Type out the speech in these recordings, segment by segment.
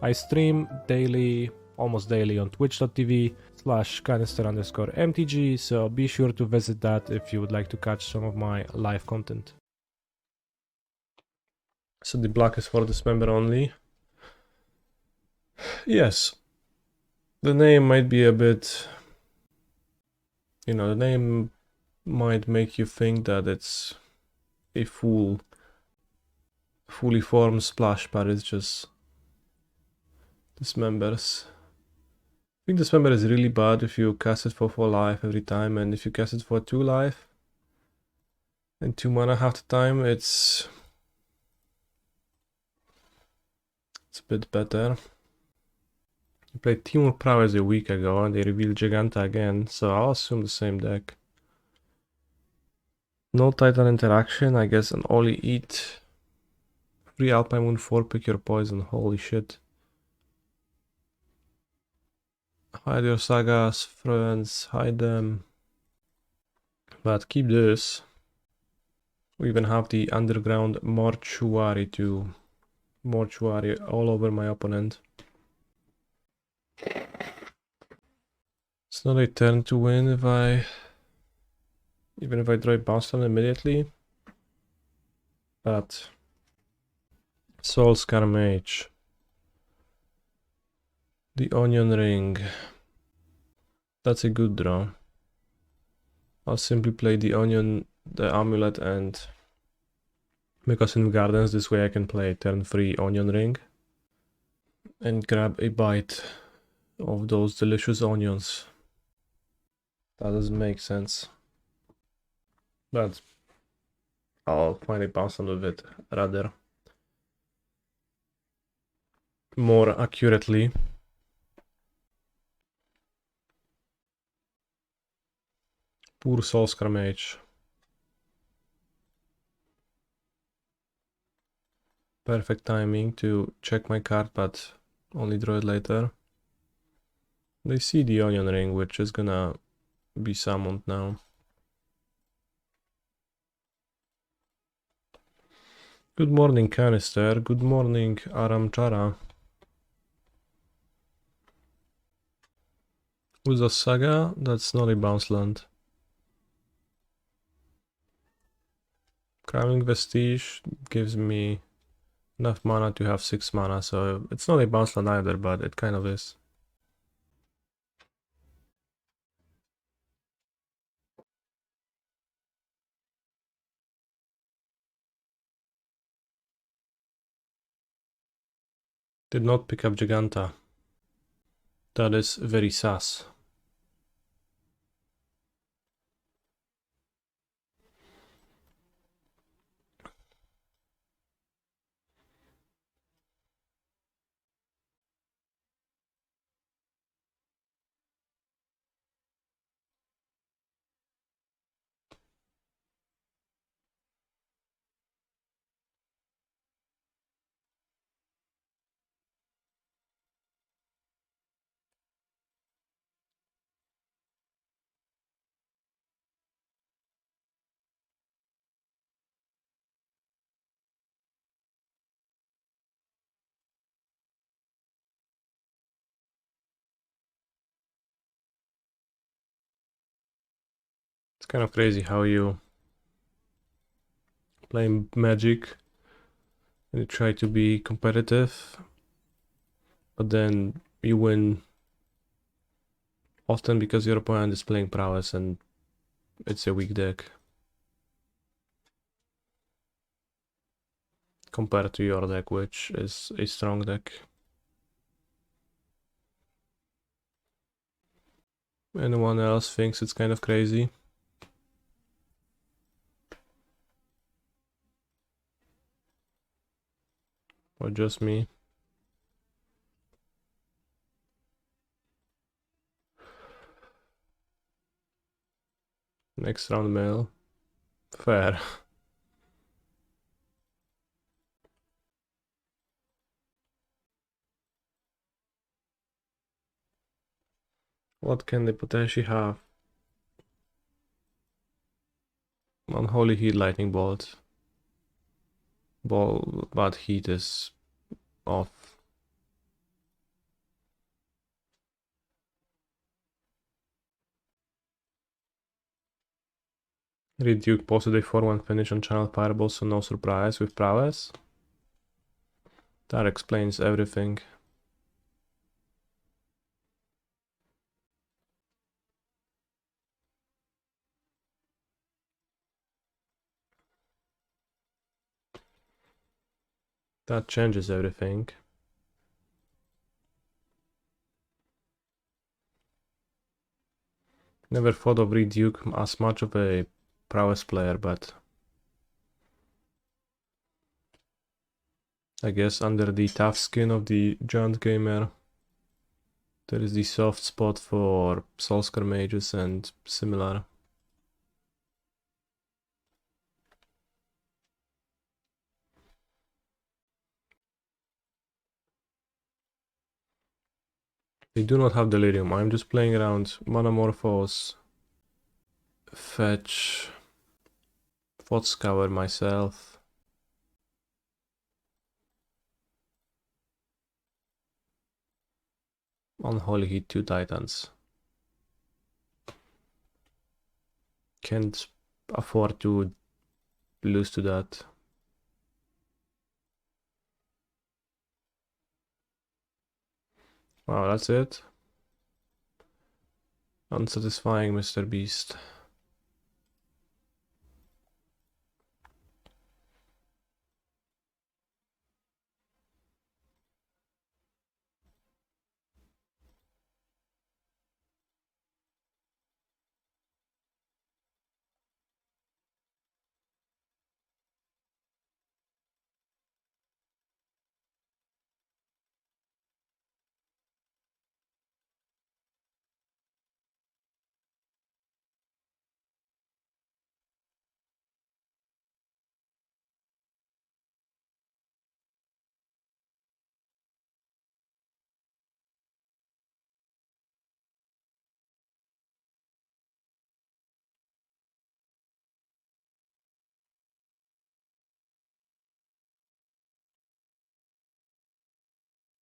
I stream daily, almost daily on twitch.tv/canister_mtg, so be sure to visit that if you would like to catch some of my live content. So the black is for Dismember only. Yes. The name might be a bit... You know, the name might make you think that it's a fully formed splash, but it's just Dismembers. I think Dismember is really bad if you cast it for 4 life every time, and if you cast it for 2 life and 2 mana half the time, it's a bit better. I played Timur Prowess a week ago and they revealed Giganta again, so I'll assume the same deck. No Titan interaction, I guess an only eat. Free Alpine Moon 4, pick your poison, holy shit. Hide your sagas, friends, hide them. But keep this. We even have the Underground Mortuary too. Mortuary all over my opponent. It's not a turn to win if even if I draw a bounce on immediately. But Soulscar Mage. The Onion Ring. That's a good draw. I'll simply play the Onion, the Amulet, and Mycosynth Gardens. This way I can play turn 3 Onion Ring and grab a bite of those delicious onions. That doesn't make sense. But I'll find a bounce on with it rather more accurately. Poor Soulscar Mage. Perfect timing to check my card, but only draw it later. They see the Onion Ring, which is gonna be summoned now. Good morning, Canister. Good morning, Aramchara. Urza Saga? That's not a bounce land. Crumbling Vestige gives me enough mana to have 6 mana, so it's not a bounce land either, but it kind of is. Did not pick up Giganta. That is very sus. It's kind of crazy how you play Magic and you try to be competitive, but then you win often because your opponent is playing Prowess and it's a weak deck compared to your deck, which is a strong deck. Anyone else thinks it's kind of crazy? Or just me? Next round mail. Fair. What can they potentially have? Unholy Heat Lightning Bolt. But heat is off. Reduke posted a 4-1 finish on Channel Fireball, so no surprise with prowess. That explains everything. That changes everything. Never thought of Reduke as much of a prowess player, but I guess under the tough skin of the giant gamer, there is the soft spot for Soulscar mages and similar. They do not have Delirium. I'm just playing around Manamorphose, Fetch, Thoughtscour myself. Unholy Heat 2 Titans. Can't afford to lose to that. Wow, that's it. Unsatisfying, Mr. Beast.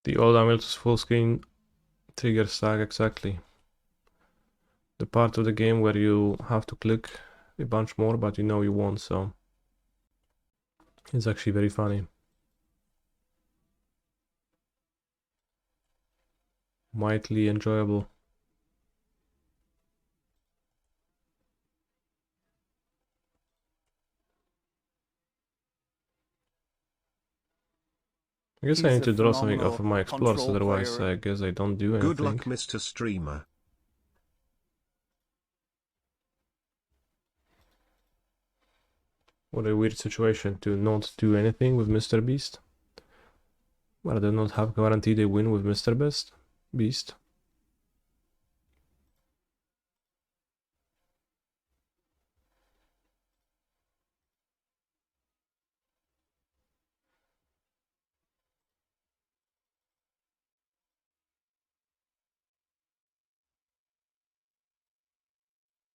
The old Amuletos full screen trigger stack, exactly. The part of the game where you have to click a bunch more, but you know you won't, so it's actually very funny. Mightily enjoyable. I guess I need to draw something off of my explorers, otherwise I guess I don't do anything. Good luck, Mr. Streamer. What a weird situation to not do anything with Mr. Beast. Well, I do not have guaranteed a win with Mr. Beast.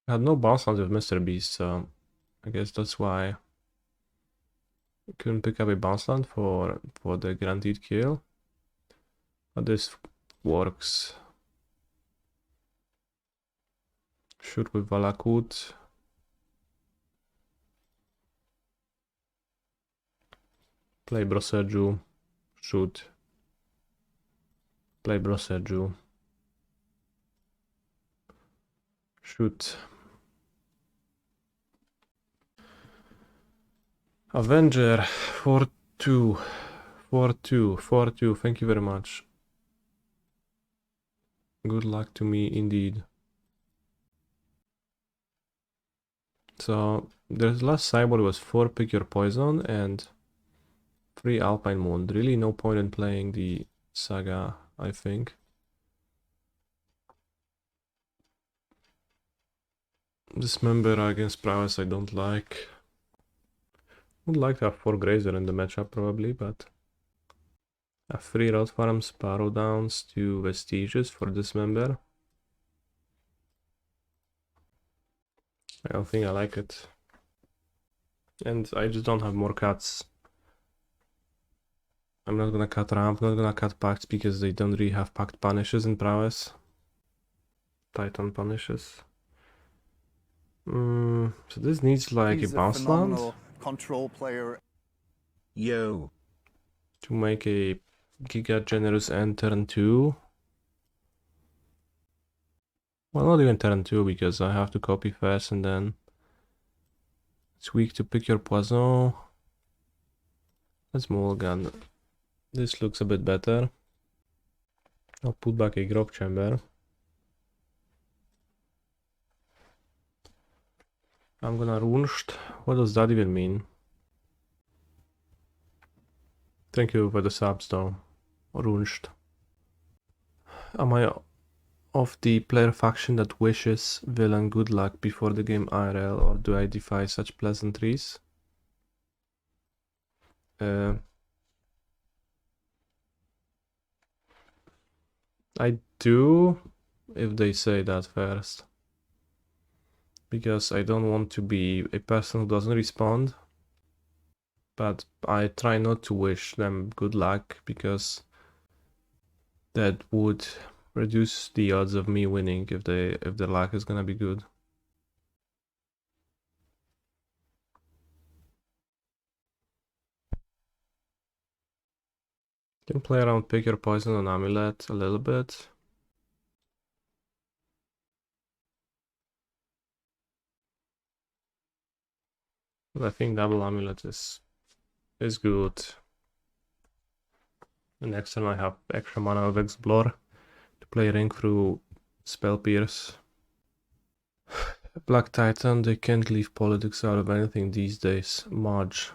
I had no bounce lands with Mr. Beast, so I guess that's why I couldn't pick up a bounce land for the guaranteed kill. But this works. Shoot with Valakut. Play Boseiju. Shoot. Play Boseiju. Shoot. Avenger 4-2. 4-2. 4-2. Thank you very much. Good luck to me indeed. So the last sideboard was 4 Pick Your Poison and 3 Alpine Moon. Really no point in playing the Saga, I think. Dismember against prowess I don't like. Would like to have 4 Grazer in the matchup probably, but a 3 Rot Farms, Barrow Downs, 2 Vestiges for Dismember. I don't think I like it. And I just don't have more cuts. I'm not gonna cut ramp, not gonna cut pacts because they don't really have pact punishes in prowess. Titan punishes. So this needs like He's a bounce land control player. Yo. to make a Giga Generous Ent turn 2. Well, not even turn 2 because I have to copy first and then it's weak to pick your poison. Let's mulligan. This looks a bit better. I'll put back a Grove Chamber. I'm gonna Runscht. What does that even mean? Thank you for the subs though. Runscht. Am I of the player faction that wishes villain good luck before the game IRL, or do I defy such pleasantries? I do, if they say that first. Because I don't want to be a person who doesn't respond. But I try not to wish them good luck, because that would reduce the odds of me winning if their luck is gonna be good. Can play around pick your poison on Amulet a little bit. But I think double Amulet is good. The next turn I have extra mana of Explore to play Ring through Spell Pierce. Black Titan, they can't leave politics out of anything these days. Marge.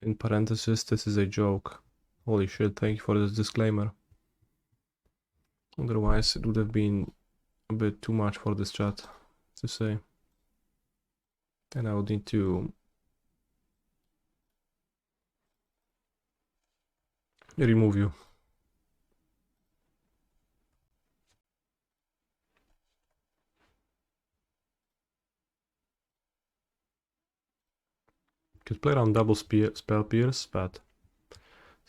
In parentheses, this is a joke. Holy shit, thank you for this disclaimer. Otherwise, it would have been a bit too much for this chat to say. And I would need to remove you. Could play around double Spell Pierce, but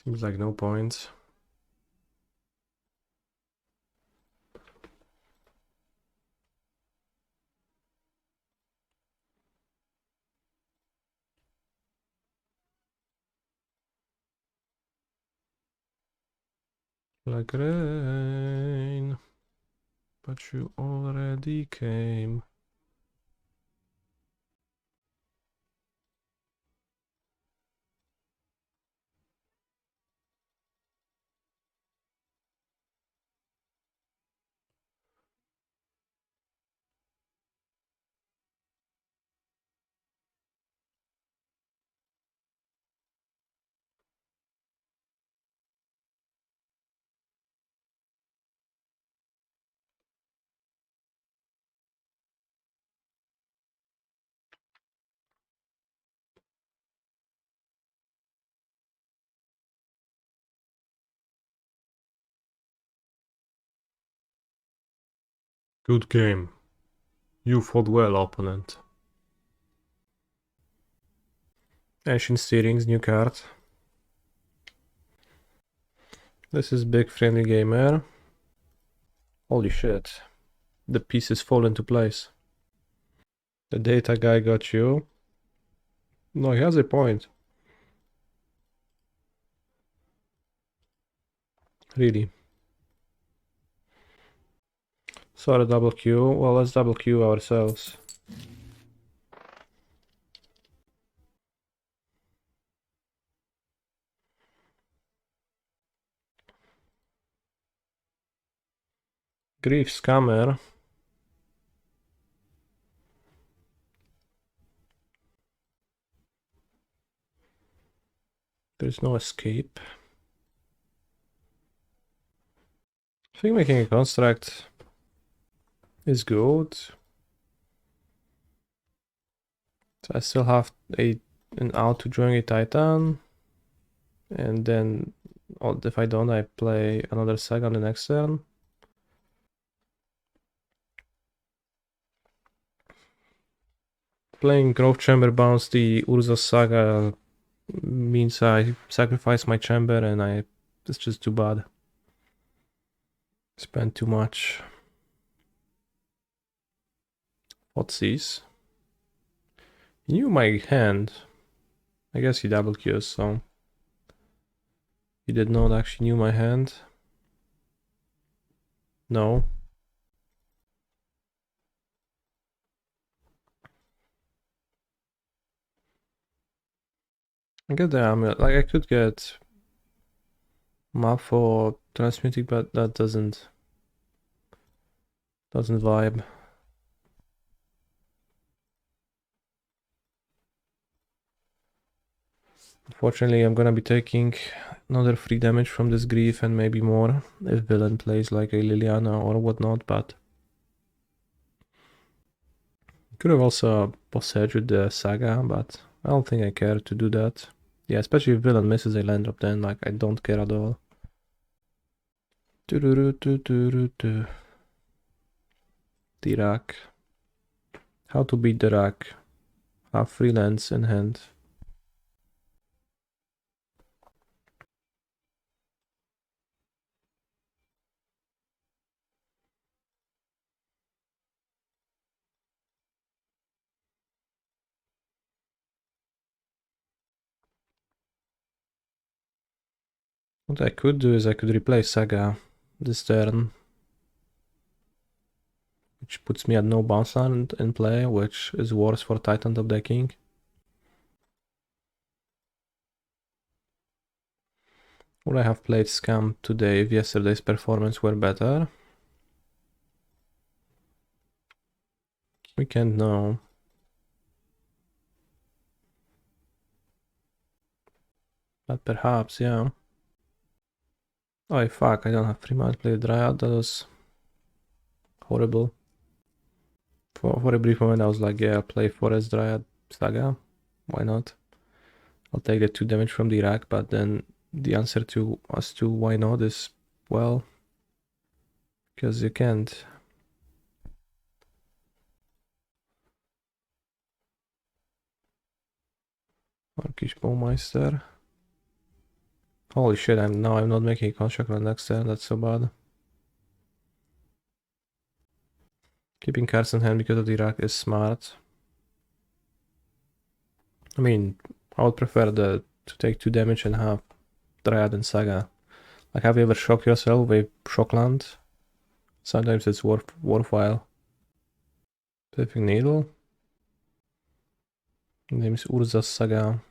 seems like no point. Like rain, but you already came. Good game. You fought well, opponent. Ancient Steerings, new card. This is Big Friendly Gamer. Holy shit. The pieces fall into place. The data guy got you. No, he has a point. Really. Sorry, double Q. Well, let's double Q ourselves. Grief Scammer. There's no escape. I think making a construct is good. So I still have an out to drawing a Titan. And then if I don't, I play another saga on the next turn. Playing Grove Chamber bounce the Urza saga means I sacrifice my chamber, and it's just too bad. Spend too much. What's these? He knew my hand. I guess he double Qs, so he did not actually knew my hand. No. I get the amulet. Like I could get map for transmuting, but that doesn't vibe. Unfortunately, I'm gonna be taking another 3 damage from this grief and maybe more if villain plays like a Liliana or whatnot, but could have also Boseiju the Saga, but I don't think I care to do that. Yeah, especially if villain misses a land drop, then like I don't care at all. Dirac. How to beat Dirac? Have 3 lands in hand. What I could do is I could replace Saga this turn, which puts me at no bounce land in play, which is worse for Titan top decking. Would I have played Scam today if yesterday's performance were better? We can't know. But perhaps, yeah. Oh fuck, I don't have free mana to play Dryad, that was horrible. For a brief moment I was like, yeah, I'll play Forest Dryad Saga. Why not? I'll take the 2 damage from the rack, but then the answer to us to why not is, well, because you can't. Orcish Bowmeister. Holy shit, I'm not making a construct on next turn, that's so bad. Keeping cards in hand because of the rack is smart. I mean, I would prefer to take 2 damage and have Dryad and Saga. Like, have you ever shocked yourself with shock land? Sometimes it's worthwhile. Pipping Needle. Name is Urza Saga.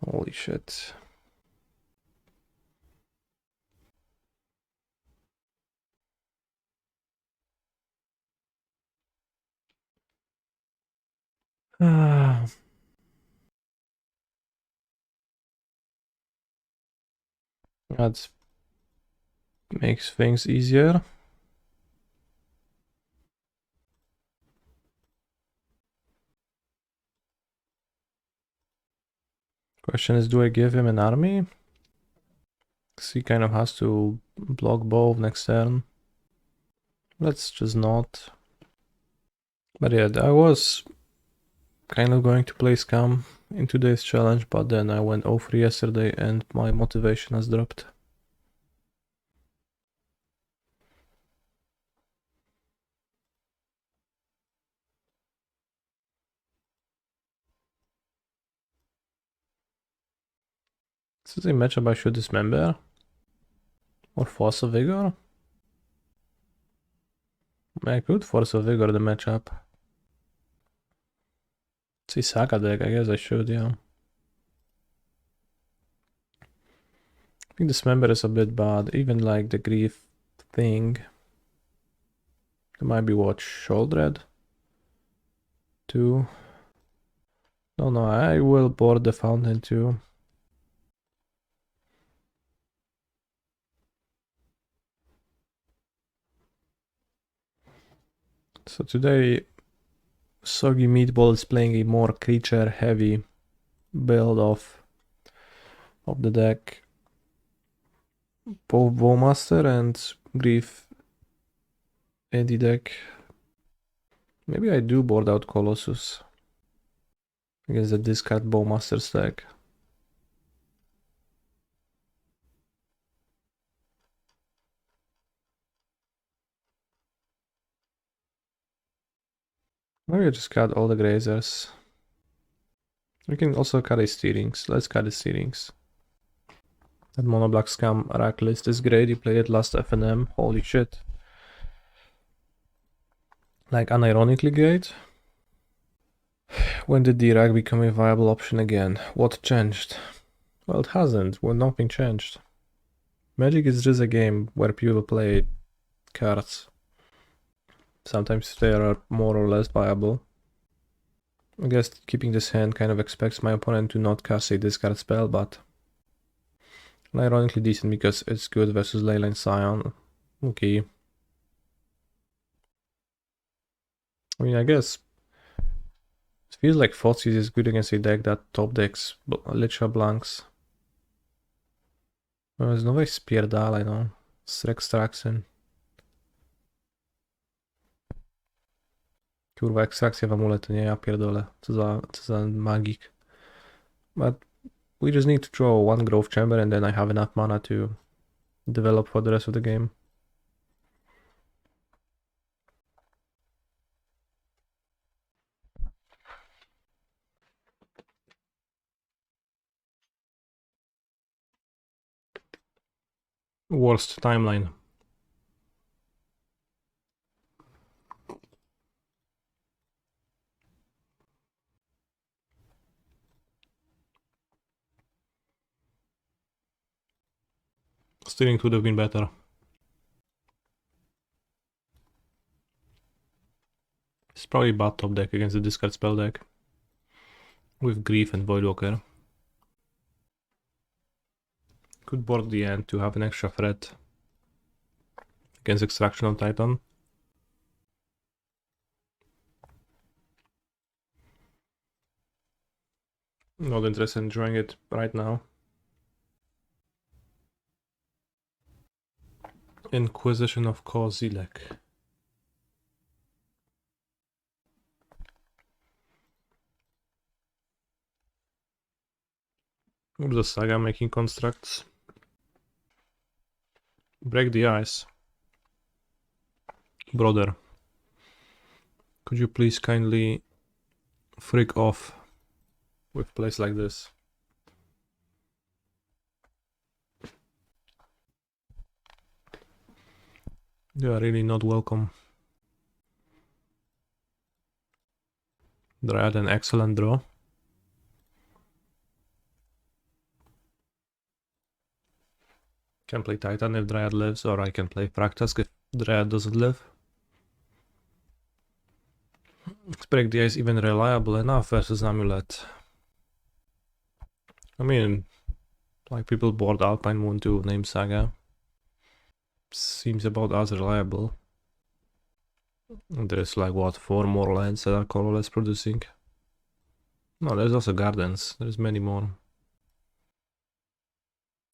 Holy shit. That makes things easier. Question is, do I give him an army? Because he kind of has to block both next turn. Let's just not. But yeah, I was kind of going to play Scam in today's challenge, but then I went 0-3 yesterday and my motivation has dropped. This is a matchup I should dismember. Or Force of Vigor. I could Force of Vigor the matchup. It's a Saga deck, I guess I should, yeah. I think Dismember is a bit bad, even like the Grief thing. There might be what, Sholdred? 2. No, I will board the Fountain too. So today, Soggy Meatball is playing a more creature-heavy build of the deck. Both Bowmaster and Grief in the deck. Maybe I do board out Colossus against the discard Bowmaster stack. Maybe I just cut all the grazers. We can also cut his steerings. Let's cut his steerings. That mono black scam rack list is great. You played it last FNM. Holy shit. Like unironically great. When did D-Rack become a viable option again? What changed? Well, it hasn't. Well, nothing changed. Magic is just a game where people play cards. Sometimes they are more or less viable. I guess keeping this hand kind of expects my opponent to not cast a discard spell, but ironically decent because it's good versus Leyline Scion. Okay. I mean, I guess it feels like Thoughtseize is good against a deck that top decks literal blanks. Znowu spierdalaj, no. Z ekstrakcją. Kurwa, ekstrakcja w amuletu, nie? Ja pierdolę. Co za magik. But we just need to draw one growth chamber and then I have enough mana to develop for the rest of the game. Worst timeline. Steering would have been better. It's probably bad top deck against the discard spell deck. With Grief and Voidwalker. Could board the end to have an extra threat against Extraction on Titan. Not interested in drawing it right now. Inquisition of Kozilek. Urza Saga making constructs. Break the ice. Brother, could you please kindly freak off with plays like this? You are really not welcome. Dryad, an excellent draw. Can play Titan if Dryad lives, or I can play Fractus if Dryad doesn't live. Break the Ice even reliable enough versus Amulet. I mean, like people board Alpine Moon to name Saga. Seems about as reliable. There's like what, 4 more lands that are colorless producing. No, there's also Gardens. There's many more.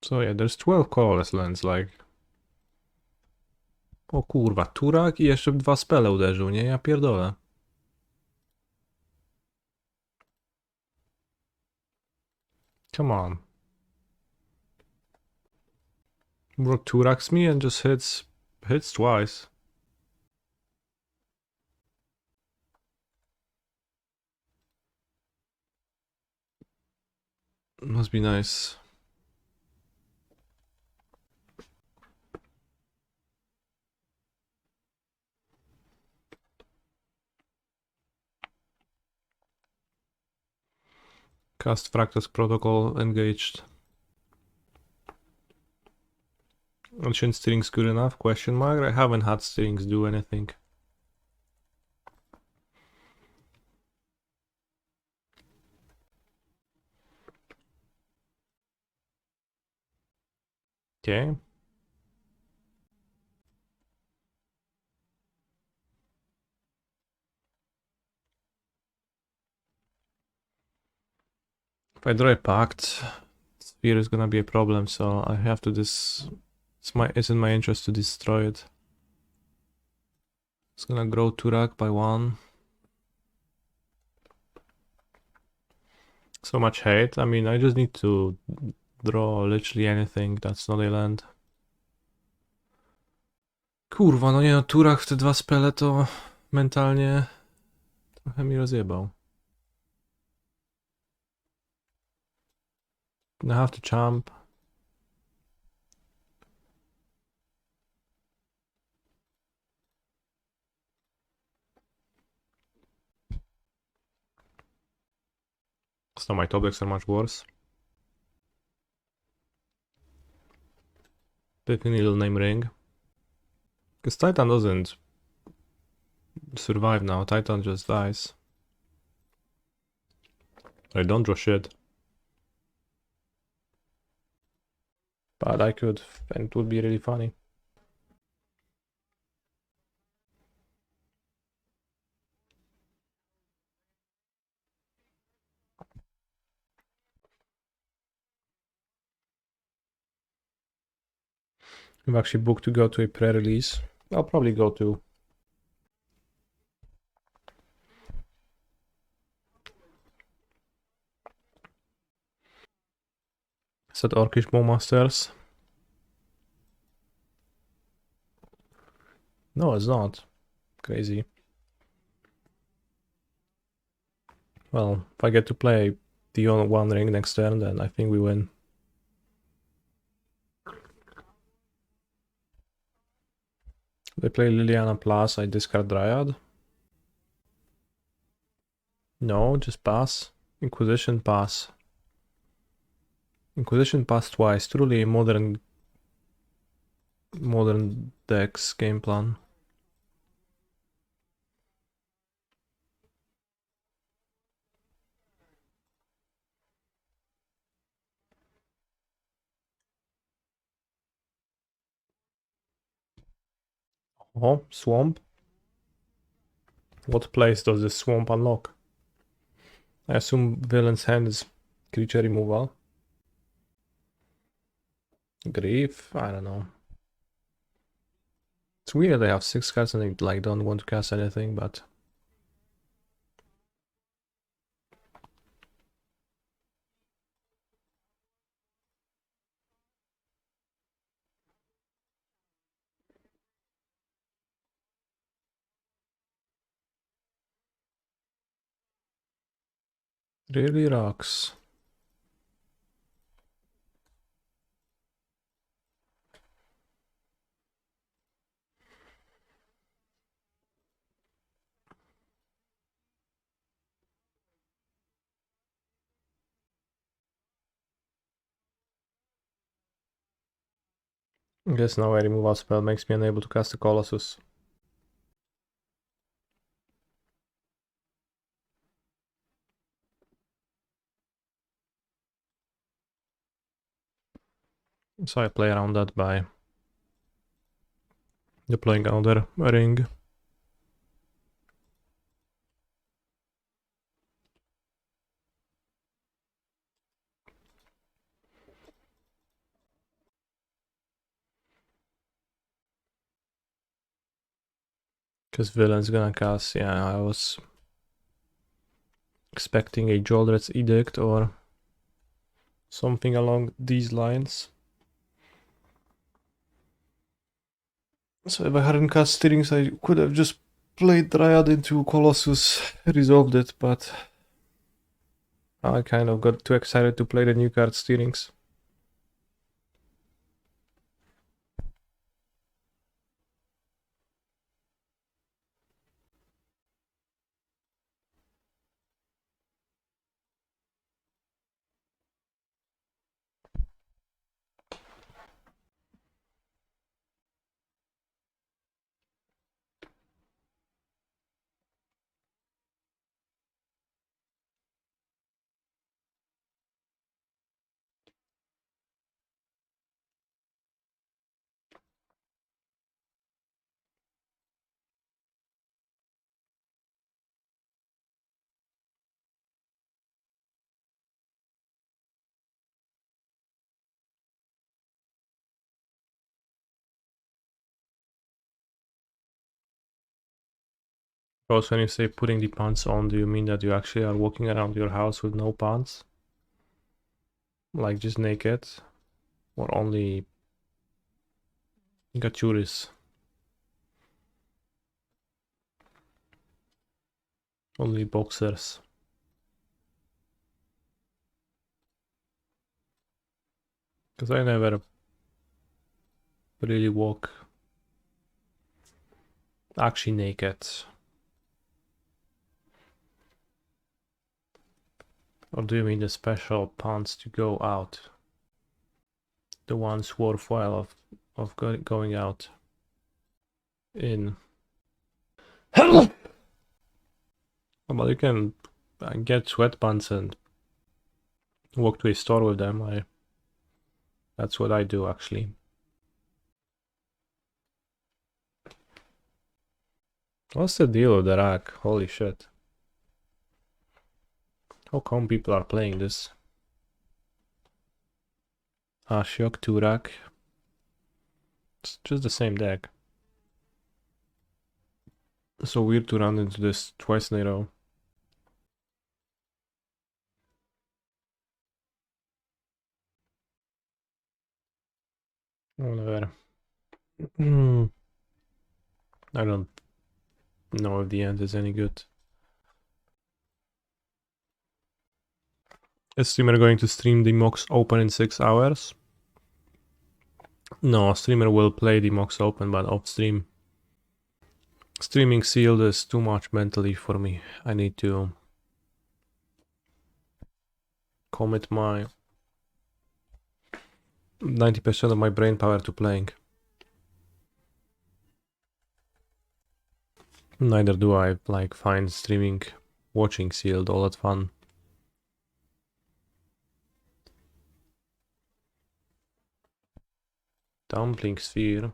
So yeah, there's 12 colorless lands, like... O kurwa, Turak i jeszcze 2 spele uderzył, nie? Ja pierdolę. Come on. Bro Turaks me and just hits twice. Must be nice. Cast Fractus Protocol engaged. Ancient Steering's good enough? Question mark? I haven't had Steerings do anything. Okay. If I draw a Pact, Sphere is gonna be a problem, so I have to it's in my interest to destroy it. It's gonna grow Turak by 1. So much hate. I mean, I just need to draw literally anything that's not a land. Kurwa, no nie no, Turak w te 2 spele to mentalnie Trochę mi rozjebał. I have to jump. So my top decks are much worse. Pick a little name ring. Because Titan doesn't survive now. Titan just dies. I don't draw shit. But I could, and it would be really funny. I'm actually booked to go to a pre-release. I'll probably go to. Is that Orcish Bowmasters? No, it's not. Crazy. Well, if I get to play the One Ring next turn, then I think we win. They play Liliana Plus, I discard Dryad. No, just pass. Inquisition pass. Inquisition pass twice. Truly modern decks game plan. Oh, swamp. What place does this swamp unlock? I assume Villain's Hand is creature removal. Grief? I don't know. It's weird they have 6 cards and they like don't want to cast anything, but really rocks. I guess now a removal spell makes me unable to cast a Colossus. So I play around that by deploying another ring. Because Villain's gonna cast, yeah, I was expecting a Jolred's Edict or something along these lines. So if I hadn't cast Steerings, I could have just played Dryad into Colossus, resolved it, but I kind of got too excited to play the new card Steerings. Also, when you say putting the pants on, do you mean that you actually are walking around your house with no pants? Like just naked? Or only Gachuris? Only boxers. Because I never really walk actually naked. Or do you mean the special pants to go out? The ones worthwhile of going out in. But you can get sweatpants and walk to a store with them. That's what I do actually. What's the deal with the rack? Holy shit. How come people are playing this? Ashiok 2 rack. It's just the same deck. So weird to run into this twice in a row. Whatever. I don't know if the end is any good. Is streamer going to stream the Mox Open in 6 hours? No, streamer will play the Mox Open, but off stream. Streaming sealed is too much mentally for me. I need to commit my 90% of my brain power to playing. Neither do I find streaming, watching sealed all that fun. Dumpling Sphere.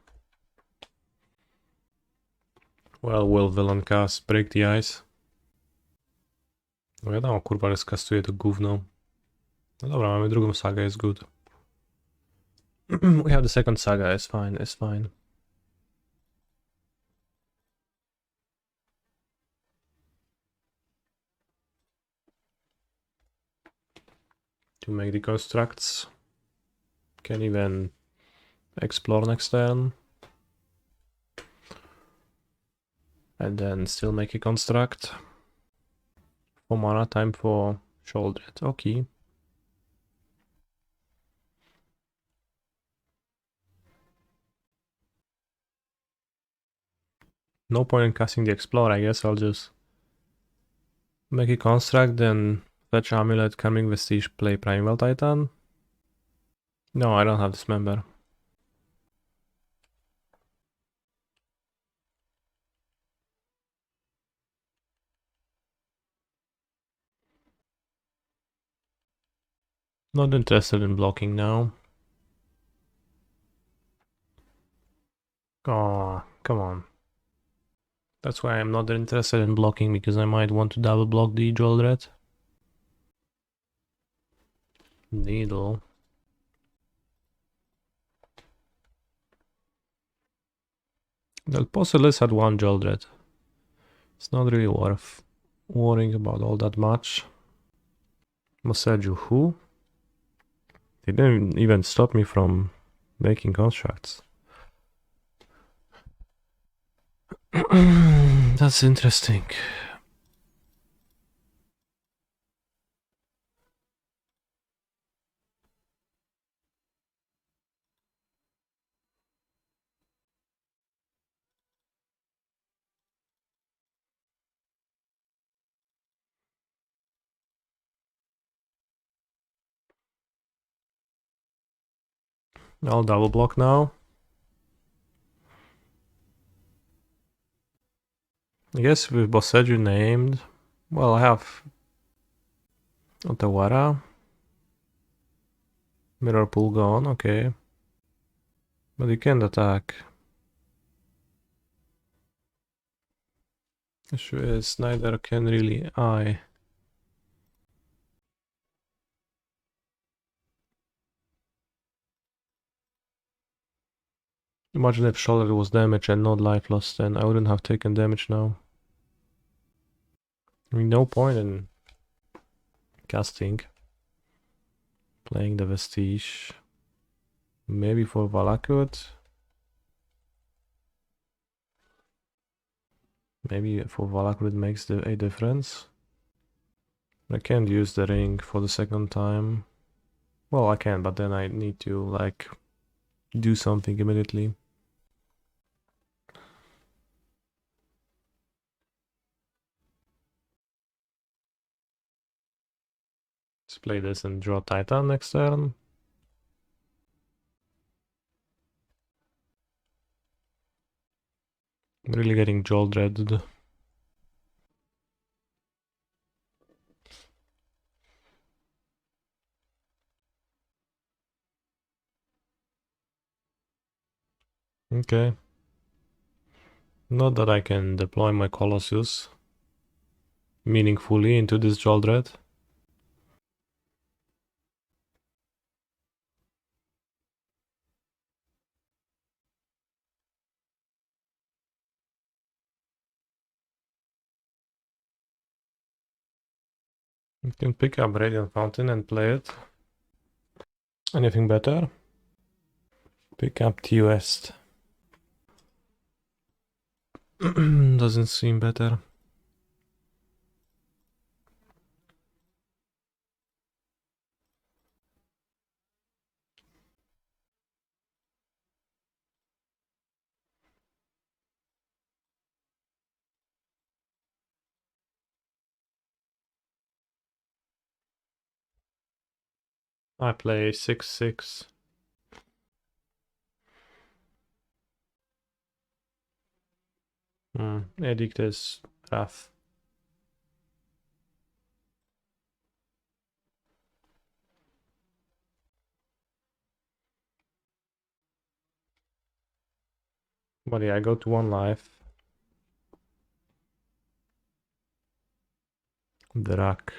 Well, will Villancast break the ice? No wiadomo, kurwa, że skastuje to gówno. No dobra, mamy drugą sagę, jest good. We have the second saga, it's fine, it's fine. To make the constructs. Can even explore next turn. And then still make a construct. 4 mana, time for Shouldered. Okay. No point in casting the Explorer, I guess I'll just make a construct, then fetch Amulet, Crumbling Vestige, play Primeval Titan. No, I don't have Dismember. Not interested in blocking now. Oh, come on. That's why I'm not interested in blocking, because I might want to double block the Jolred. Needle. Del Pocelis had 1 Jolred. It's not really worth worrying about all that much. Boseiju, who? They didn't even stop me from making constructs. That's interesting. I'll double block now. I guess with Boseiju named, well, I have Otawara. Mirrorpool gone, okay. But you can't attack. Issue is neither can really I. Imagine if shoulder was damaged and not life lost, then I wouldn't have taken damage now. I mean, no point in casting. Playing the Vestige. Maybe for Valakut. Maybe for Valakut it makes a difference. I can't use the ring for the second time. Well, I can, but then I need to like do something immediately. Let's play this and draw Titan next turn. I'm really getting jolt dreaded. Okay. Not that I can deploy my Colossus meaningfully into this jolt dread. You can pick up Radiant Fountain and play it. Anything better? Pick up West. Doesn't seem better. I play 6/6. Edict is rough. But yeah, I go to 1 life. Drak.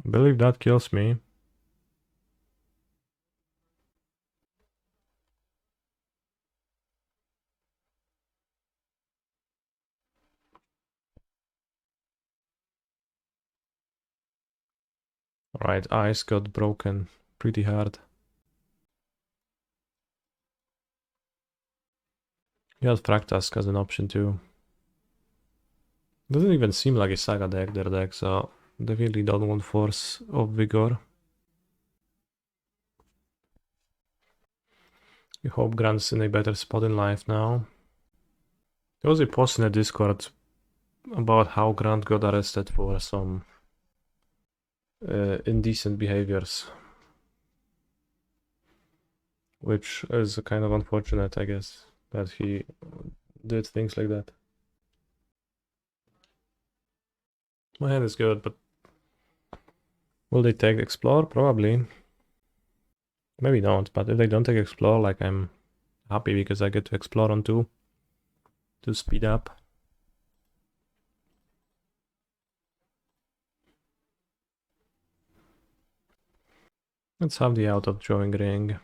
I believe that kills me. Right, ice got broken pretty hard. He has Fractask as an option too. Doesn't even seem like a Saga deck, their deck, so definitely don't want Force of Vigor. You hope Grant's in a better spot in life now. There was a post in the Discord about how Grant got arrested for some indecent behaviors. Which is kind of unfortunate, I guess, that he did things like that. My hand is good, but will they take Explore? Probably. Maybe don't, but if they don't take Explore, like I'm happy because I get to Explore on 2 to speed up. Let's have the out of drawing ring.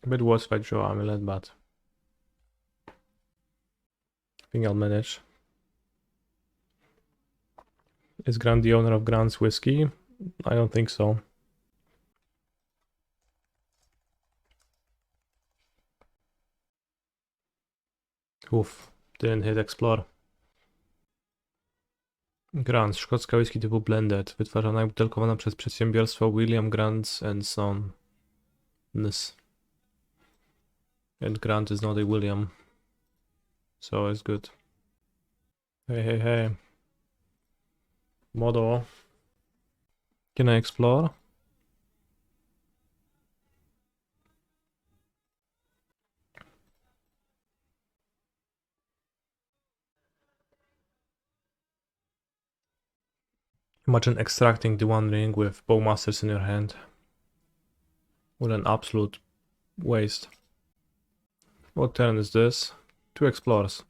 A bit worse if I draw Amulet, but I think I'll manage. Is Grant the owner of Grant's whiskey? I don't think so. Uff, didn't hit Explore. Grant, szkocka whisky typu blended, wytwarzana i butelkowana przez przedsiębiorstwo William Grant and Son. And Grant is not a William, so it's good. Hey. Modo. Can I explore? Imagine extracting the One Ring with Bowmasters in your hand. What an absolute waste. What turn is this? 2 explorers.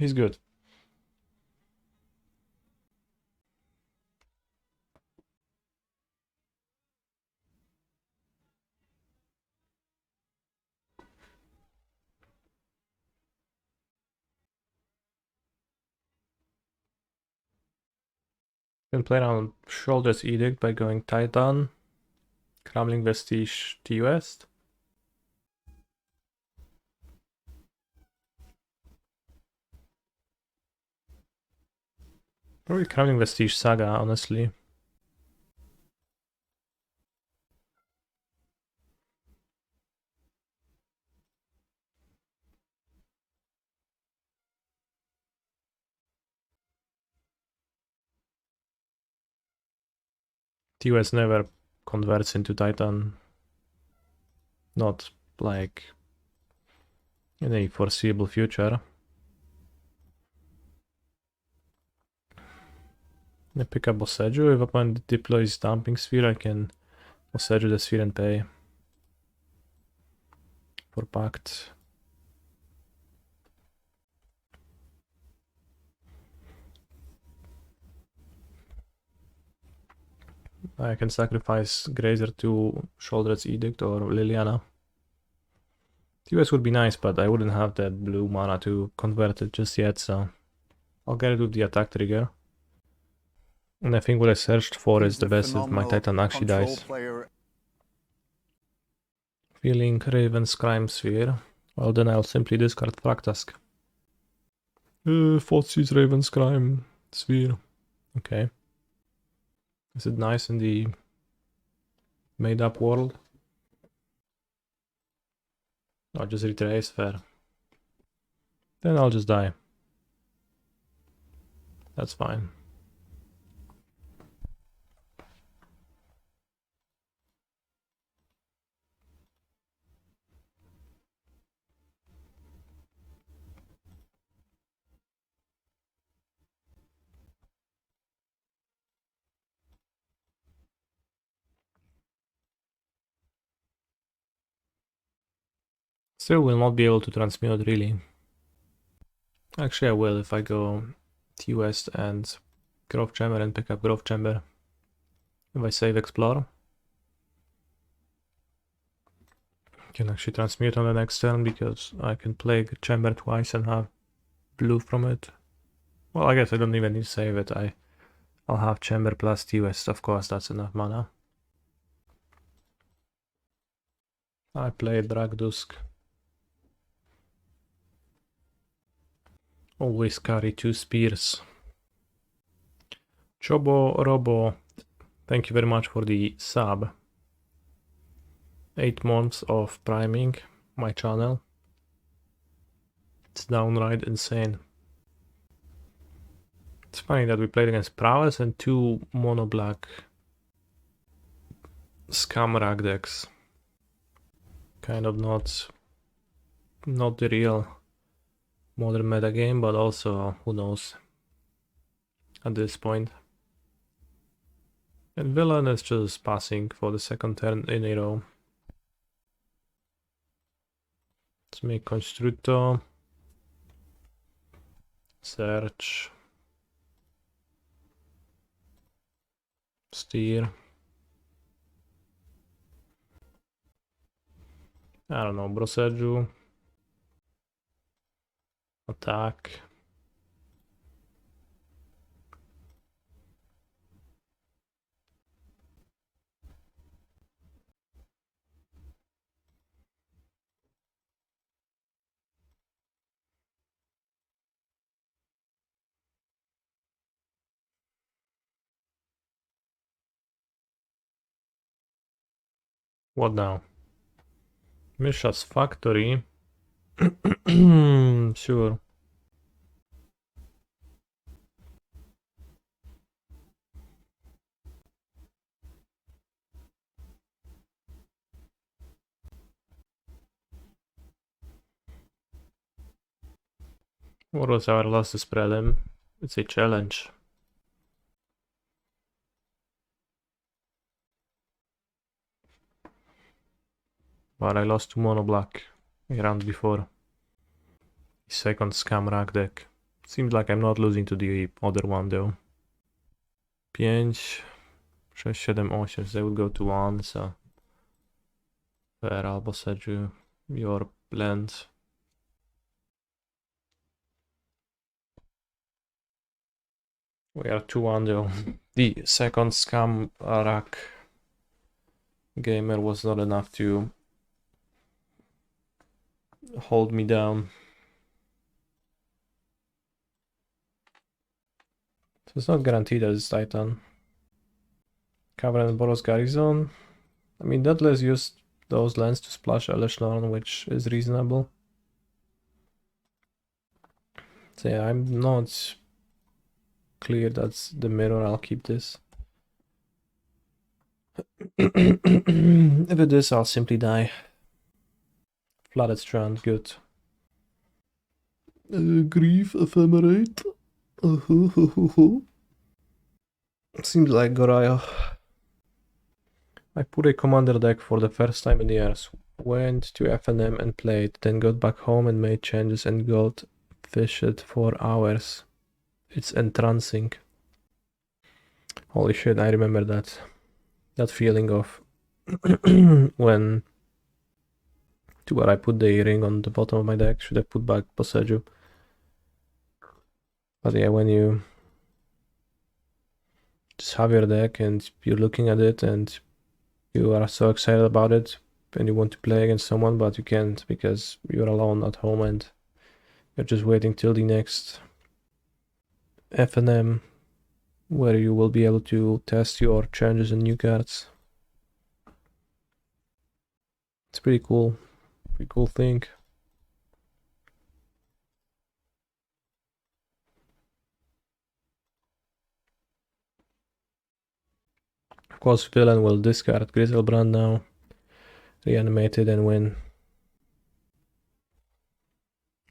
He's good. Can play around Shoulder's Edict by going Titan, Crumbling Vestige to West. Probably Crumbling Vestige Saga, honestly. TOS never converts into Titan. Not like in a foreseeable future. I pick up Boseiju. If opponent deploys Dumping Sphere, I can Boseiju the sphere and pay for Pact. I can sacrifice Grazer to Shoulder's Edict or Liliana. TOS would be nice, but I wouldn't have that blue mana to convert it just yet, so I'll get it with the attack trigger. And I think what I searched for is the best if my Titan actually dies. Feeling Raven's Crime Sphere. Well, then I'll simply discard Fractask. Fotz's Raven's Crime Sphere. Okay. Is it nice in the made-up world? I'll just retrace, fair. Then I'll just die. That's fine. Still will not be able to transmute, really. Actually, I will if I go T-West and Grove Chamber and pick up Grove Chamber. If I save Explore. Can actually transmute on the next turn because I can play Chamber twice and have blue from it. Well, I guess I don't even need to save it. I'll have Chamber plus T-West, of course, that's enough mana. I played Dragdusk. Always carry 2 spears. Chobo Robo, thank you very much for the sub. 8 months of priming my channel. It's downright insane. It's funny that we played against Prowess and 2 mono black scam rag decks. Kind of not the real modern meta game, but also who knows at this point. And Villain is just passing for the second turn in a row. Let's make Constructo. Search. Steer. I don't know, Boseiju. Attack. What now? Misha's Factory. Sure. What was our last prelim? It's a challenge. But I lost to mono black a round before. Second scam rack deck. Seems like I'm not losing to the other one though. 5, 6, 7, 8, they would go to 1, so... Fair, I'll Boseiju your land. We are 2-1 though. The second scam rack gamer was not enough to hold me down. it's not guaranteed that it's Titan. Covenant Boros Garrison. I mean, Decklist used those lands to splash Elishnorn, which is reasonable. So yeah, I'm not clear that's the mirror. I'll keep this. If it is, I'll simply die. Flooded Strand, good. Grief Ephemerate. Seems like Goraya. I put a commander deck for the first time in years. Went to FNM and played, then got back home and made changes and got fished for hours. It's entrancing. Holy shit, I remember that. That feeling of when to where I put the ring on the bottom of my deck. Should have put back Boseiju. But yeah, when you just have your deck and you're looking at it and you are so excited about it and you want to play against someone, but you can't because you're alone at home and you're just waiting till the next FNM where you will be able to test your changes and new cards. It's pretty cool. Pretty cool thing. Of course, villain will discard Griselbrand now, reanimate it and win.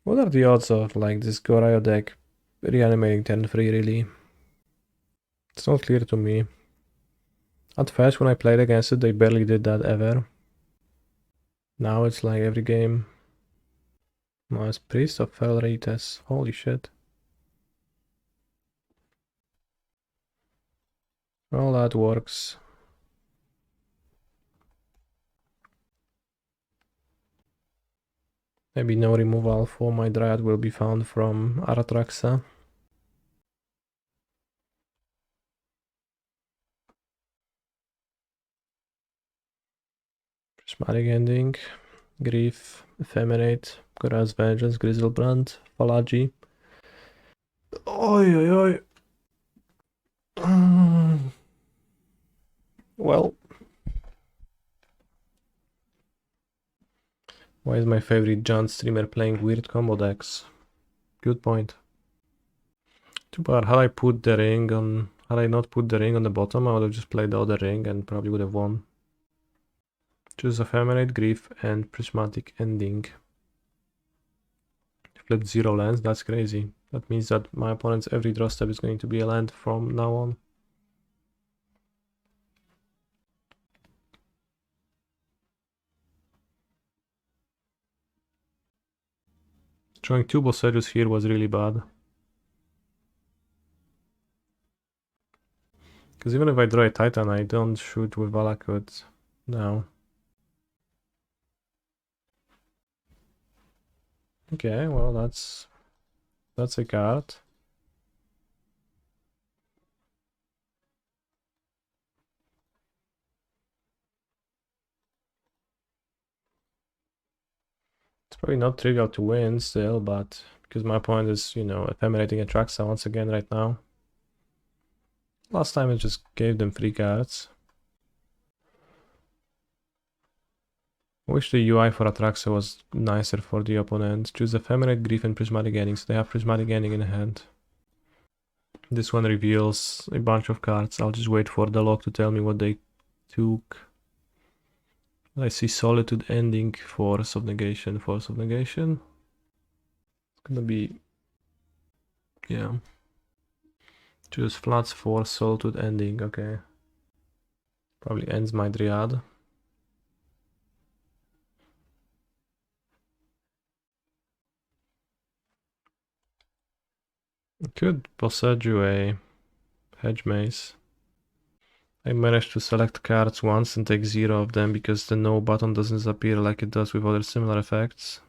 What are the odds of like this Goraya deck reanimating turn 3 really? It's not clear to me. At first when I played against it, they barely did that ever. Now it's like every game. Nice Priest of Felrites. Holy shit. Well, that works. Maybe no removal for my Dryad will be found from Aratraxa. Prismatic Ending, Grief, Ephemerate, Gora's Vengeance, Griselbrand, Falaji. Oi, oi, oi. Well, why is my favorite John streamer playing weird combo decks? Good point. Too bad. Had I not put the ring on the bottom, I would have just played the other ring and probably would have won. Choose Ephemerate, Grief, and Prismatic Ending. Flipped 0 lands, that's crazy. That means that my opponent's every draw step is going to be a land from now on. Drawing 2 Boseijus here was really bad. Because even if I draw a Titan, I don't shoot with Valakut now. Okay, well that's a card. It's probably not trivial to win still, but because my opponent is, you know, ephemerating Atraxa once again right now. Last time I just gave them 3 cards. I wish the UI for Atraxa was nicer for the opponent. Choose Ephemerate, Grief, and Prismatic Ending, so they have Prismatic Ending in hand. This one reveals a bunch of cards. I'll just wait for the log to tell me what they took. I see Solitude Ending, Force of Negation, Force of Negation. It's gonna be... yeah. Choose Floods, Force, Solitude Ending, okay. Probably ends my Dryad. Could Boseiju a Hedge Maze. I managed to select cards once and take 0 of them because the no button doesn't appear like it does with other similar effects.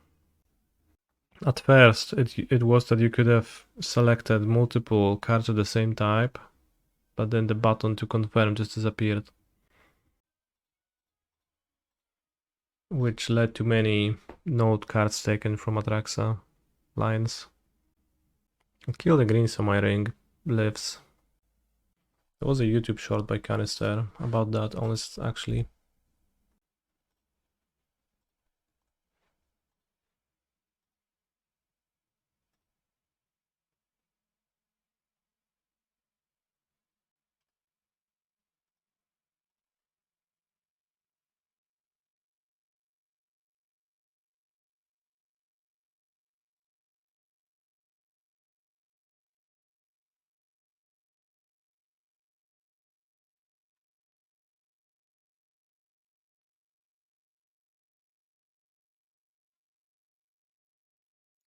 At first, it was that you could have selected multiple cards of the same type, but then the button to confirm just disappeared. Which led to many node cards taken from Atraxa lines. Kill the green so my ring lives. There was a YouTube short by Canister about that, honest, actually.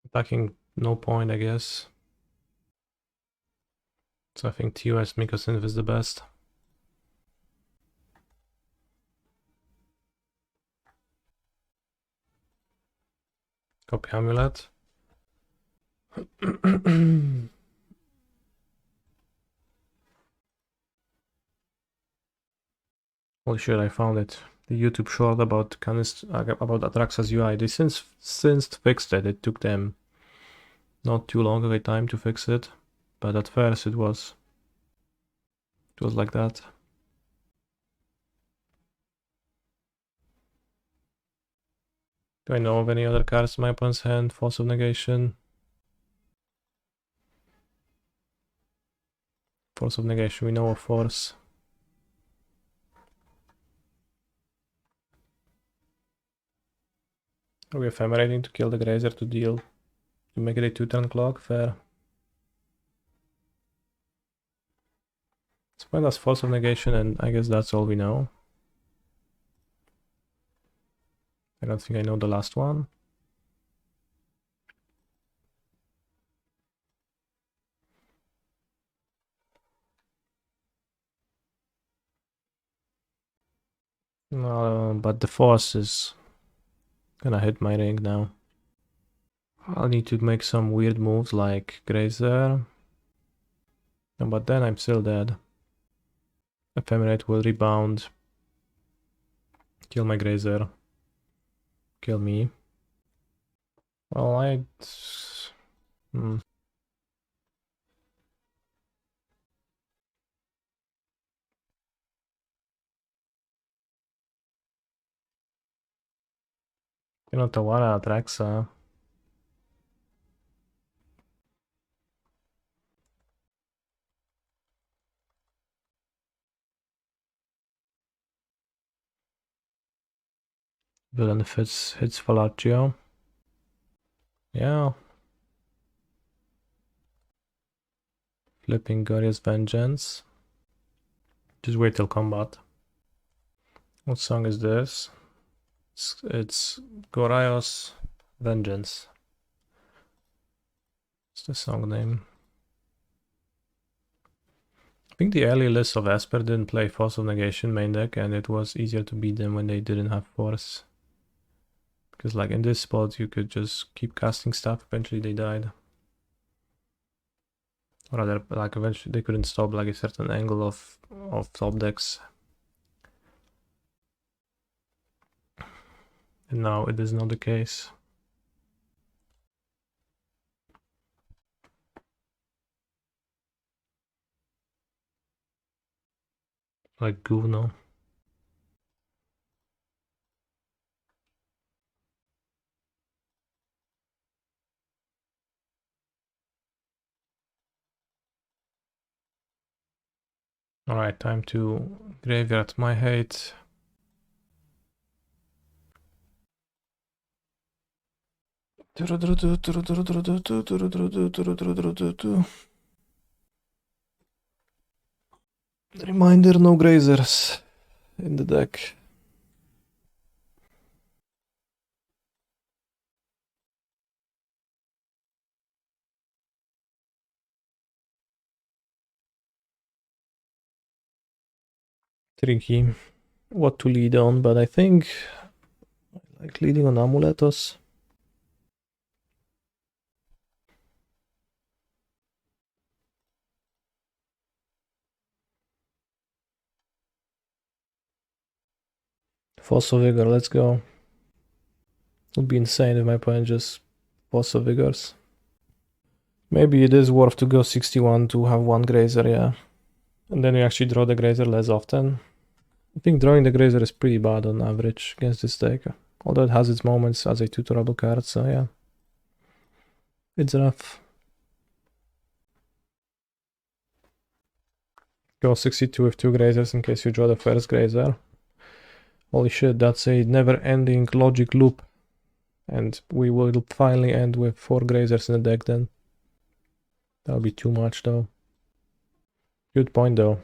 Attacking, no point, I guess. So I think TOS Mycosynth is the best. Copy Amulet. Holy shit, I found it. The YouTube short about about Atraxa's UI. They since fixed it. It took them not too long of a time to fix it, but at first it was like that. Do I know of any other cards in my opponent's hand? Force of Negation. Force of Negation, we know of Force. Are we ephemerating to kill the Grazer to make it a 2-turn clock? Fair. Spend us Force of Negation, and I guess that's all we know. I don't think I know the last one. But the Force is gonna hit my ring now. I'll need to make some weird moves like Grazer. But then I'm still dead. Ephemerate will rebound. Kill my Grazer. Kill me. Well, You know, Otawara, Atraxa. Villain hits Falaccio. Yeah. Flipping Glorious Vengeance. Just wait till combat. What song is this? It's Goraios Vengeance. What's the song name? I think the early list of Esper didn't play Force of Negation main deck, and it was easier to beat them when they didn't have Force. Because like in this spot you could just keep casting stuff, eventually they died. Or rather, like eventually they couldn't stop like a certain angle of top decks. And now it is not the case. Like Guvno. Alright, time to graveyard my hate. Reminder, no Grazers in the deck. Tricky what to lead on, but I think I like leading on Amuletos. Force of Vigor, let's go. It would be insane if my opponent just Force of Vigors. Maybe it is worth to go 61 to have one Grazer, yeah. And then you actually draw the Grazer less often. I think drawing the Grazer is pretty bad on average against this deck. Although it has its moments as a tutorable card, so yeah. It's rough. Go 62 with 2 Grazers in case you draw the first Grazer. Holy shit, that's a never-ending logic loop. And we will finally end with 4 Grazers in the deck then. That'll be too much though. Good point though.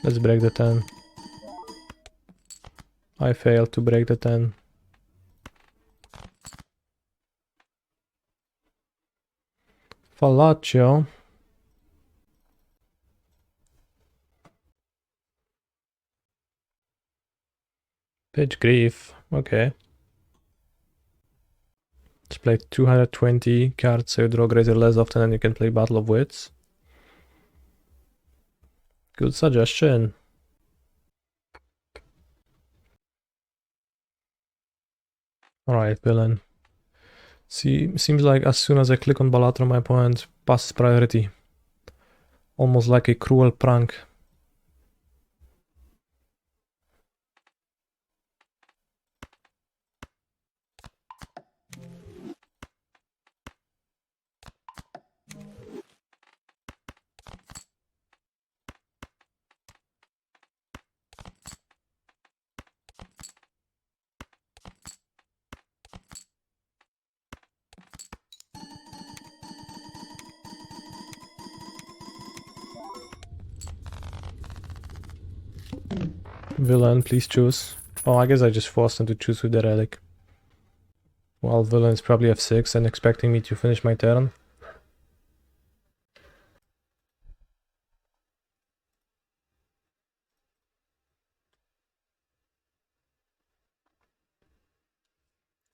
Let's break the 10. I failed to break the 10. Falaccio. Pitch Grief. Okay. Let's play 220 cards so you draw Grazer less often and you can play Battle of Wits. Good suggestion. Alright, villain. See, seems like as soon as I click on Balatro, my opponent passes priority. Almost like a cruel prank. Villain, please choose. Oh, I guess I just forced him to choose with the relic. Well, villain is probably F6 and expecting me to finish my turn.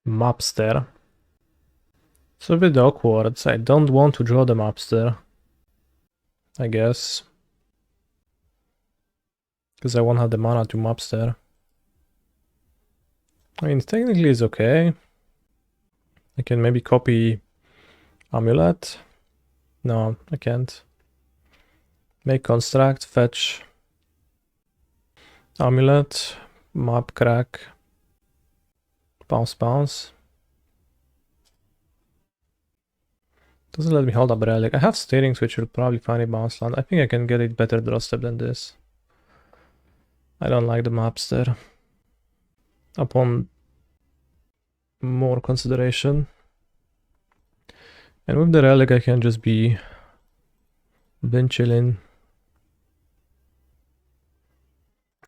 Mobster. It's a bit awkward. I don't want to draw the mobster, I guess. Because I won't have the mana to mobster. I mean, technically it's okay. I can maybe copy Amulet. No, I can't. Make construct, fetch Amulet, mob crack, bounce bounce. Doesn't let me hold up relic. I have Steerings which will probably find a bounce land. I think I can get a better draw step than this. I don't like the mobster. Upon more consideration. And with the relic I can just be been chilling.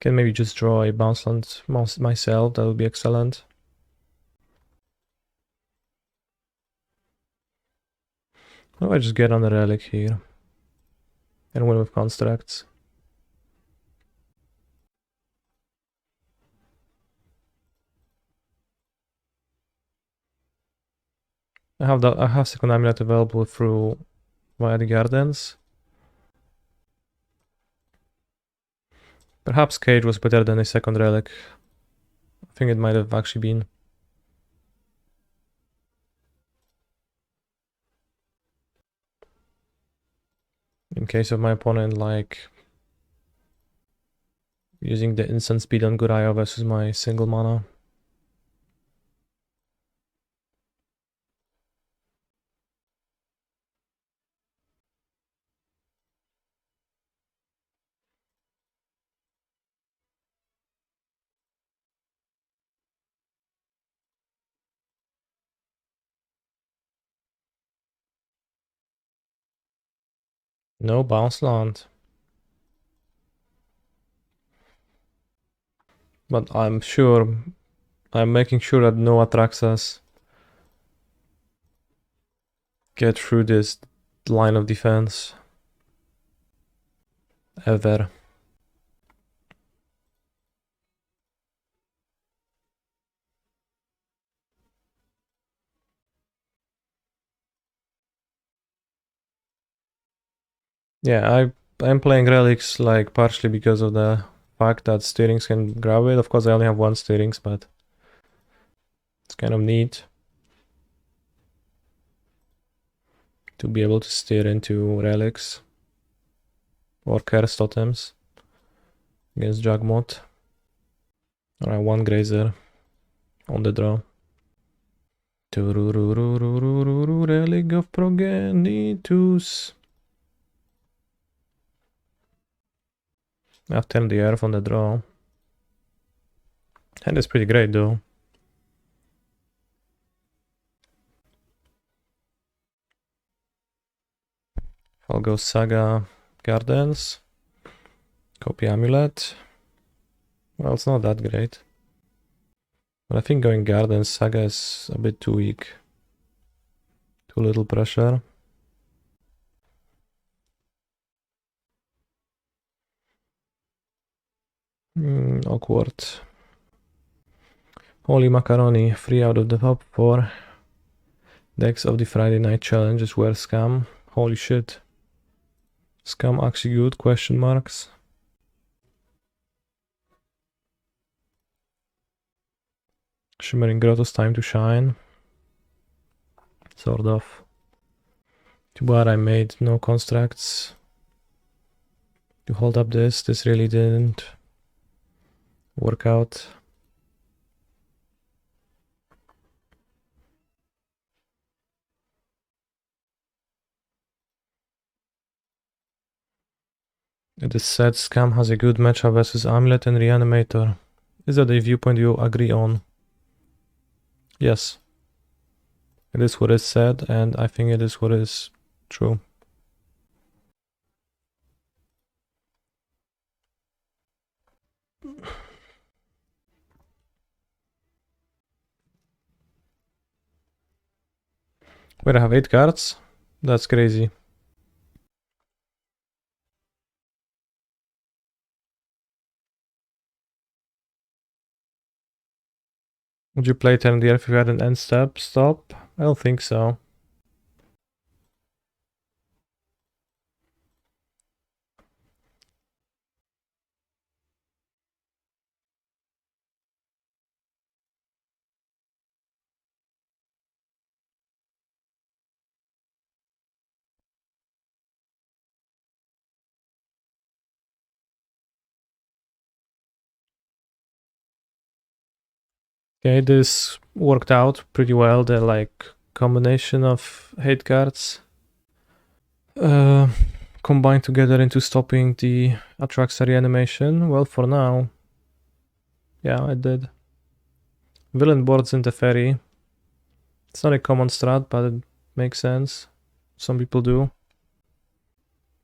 Can maybe just draw a bounce land myself, that would be excellent. Why don't I just get on the relic here and win with constructs? I have second amulet available through via the gardens. Perhaps Cage was better than a second relic. I think it might have actually been. In case of my opponent, like using the instant speed on Gurayo versus my single mana. No bounce land. But I'm making sure that no Atraxas get through this line of defense. Ever. Yeah, I'm playing relics like partially because of the fact that steerings can grab it. Of course, I only have one steerings, but it's kind of neat to be able to steer into relics or Cursed Totems against Jugmot. Alright, one Grazer on the draw. Relic of Progenitus. I've turned the earth on the draw. And it's pretty great though. I'll go Saga Gardens. Copy Amulet. Well, it's not that great. But I think going Gardens, Saga is a bit too weak. Too little pressure. Awkward. Holy Macaroni, 3 out of the top 4. Decks of the Friday Night Challenges were scam. Holy shit. Scam actually good? Question marks. Shimmering Grotto's time to shine. Sort of. Too bad I made no constructs to hold up this. This really didn't work out. It is said Scam has a good matchup versus Amulet and Reanimator. Is that a viewpoint you agree on? Yes. It is what is said, and I think it is what is true. Wait, I have 8 cards? That's crazy. Would you play turn the earth if you had an end step? Stop? I don't think so. Okay, this worked out pretty well, the like combination of hate cards combined together into stopping the Atraxa reanimation. Well, for now, yeah, I did. Villain boards in the ferry. It's not a common strat, but it makes sense. Some people do.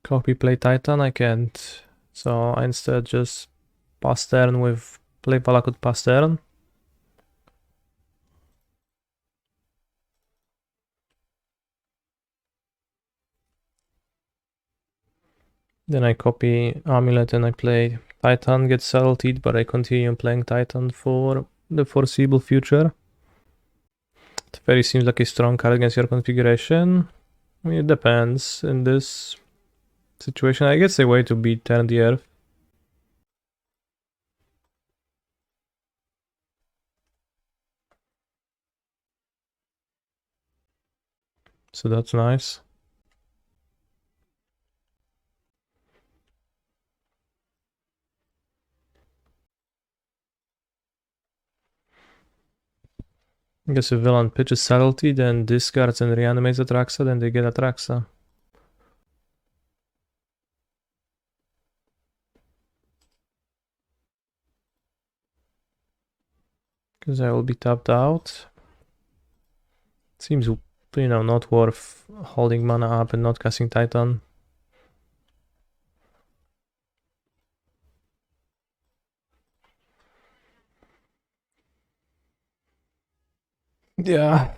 Copy play Titan, I can't. So I instead just pass turn with play Valakut pass turn. Then I copy Amulet and I play Titan, get subtletied, but I continue playing Titan for the foreseeable future. It very seems like a strong card against your configuration. I mean, it depends in this situation. I guess a way to beat Turn the Earth. So that's nice. I guess if villain pitches subtlety, then discards and reanimates Atraxa, then they get Atraxa. Because I will be tapped out. Seems, not worth holding mana up and not casting Titan. Yeah.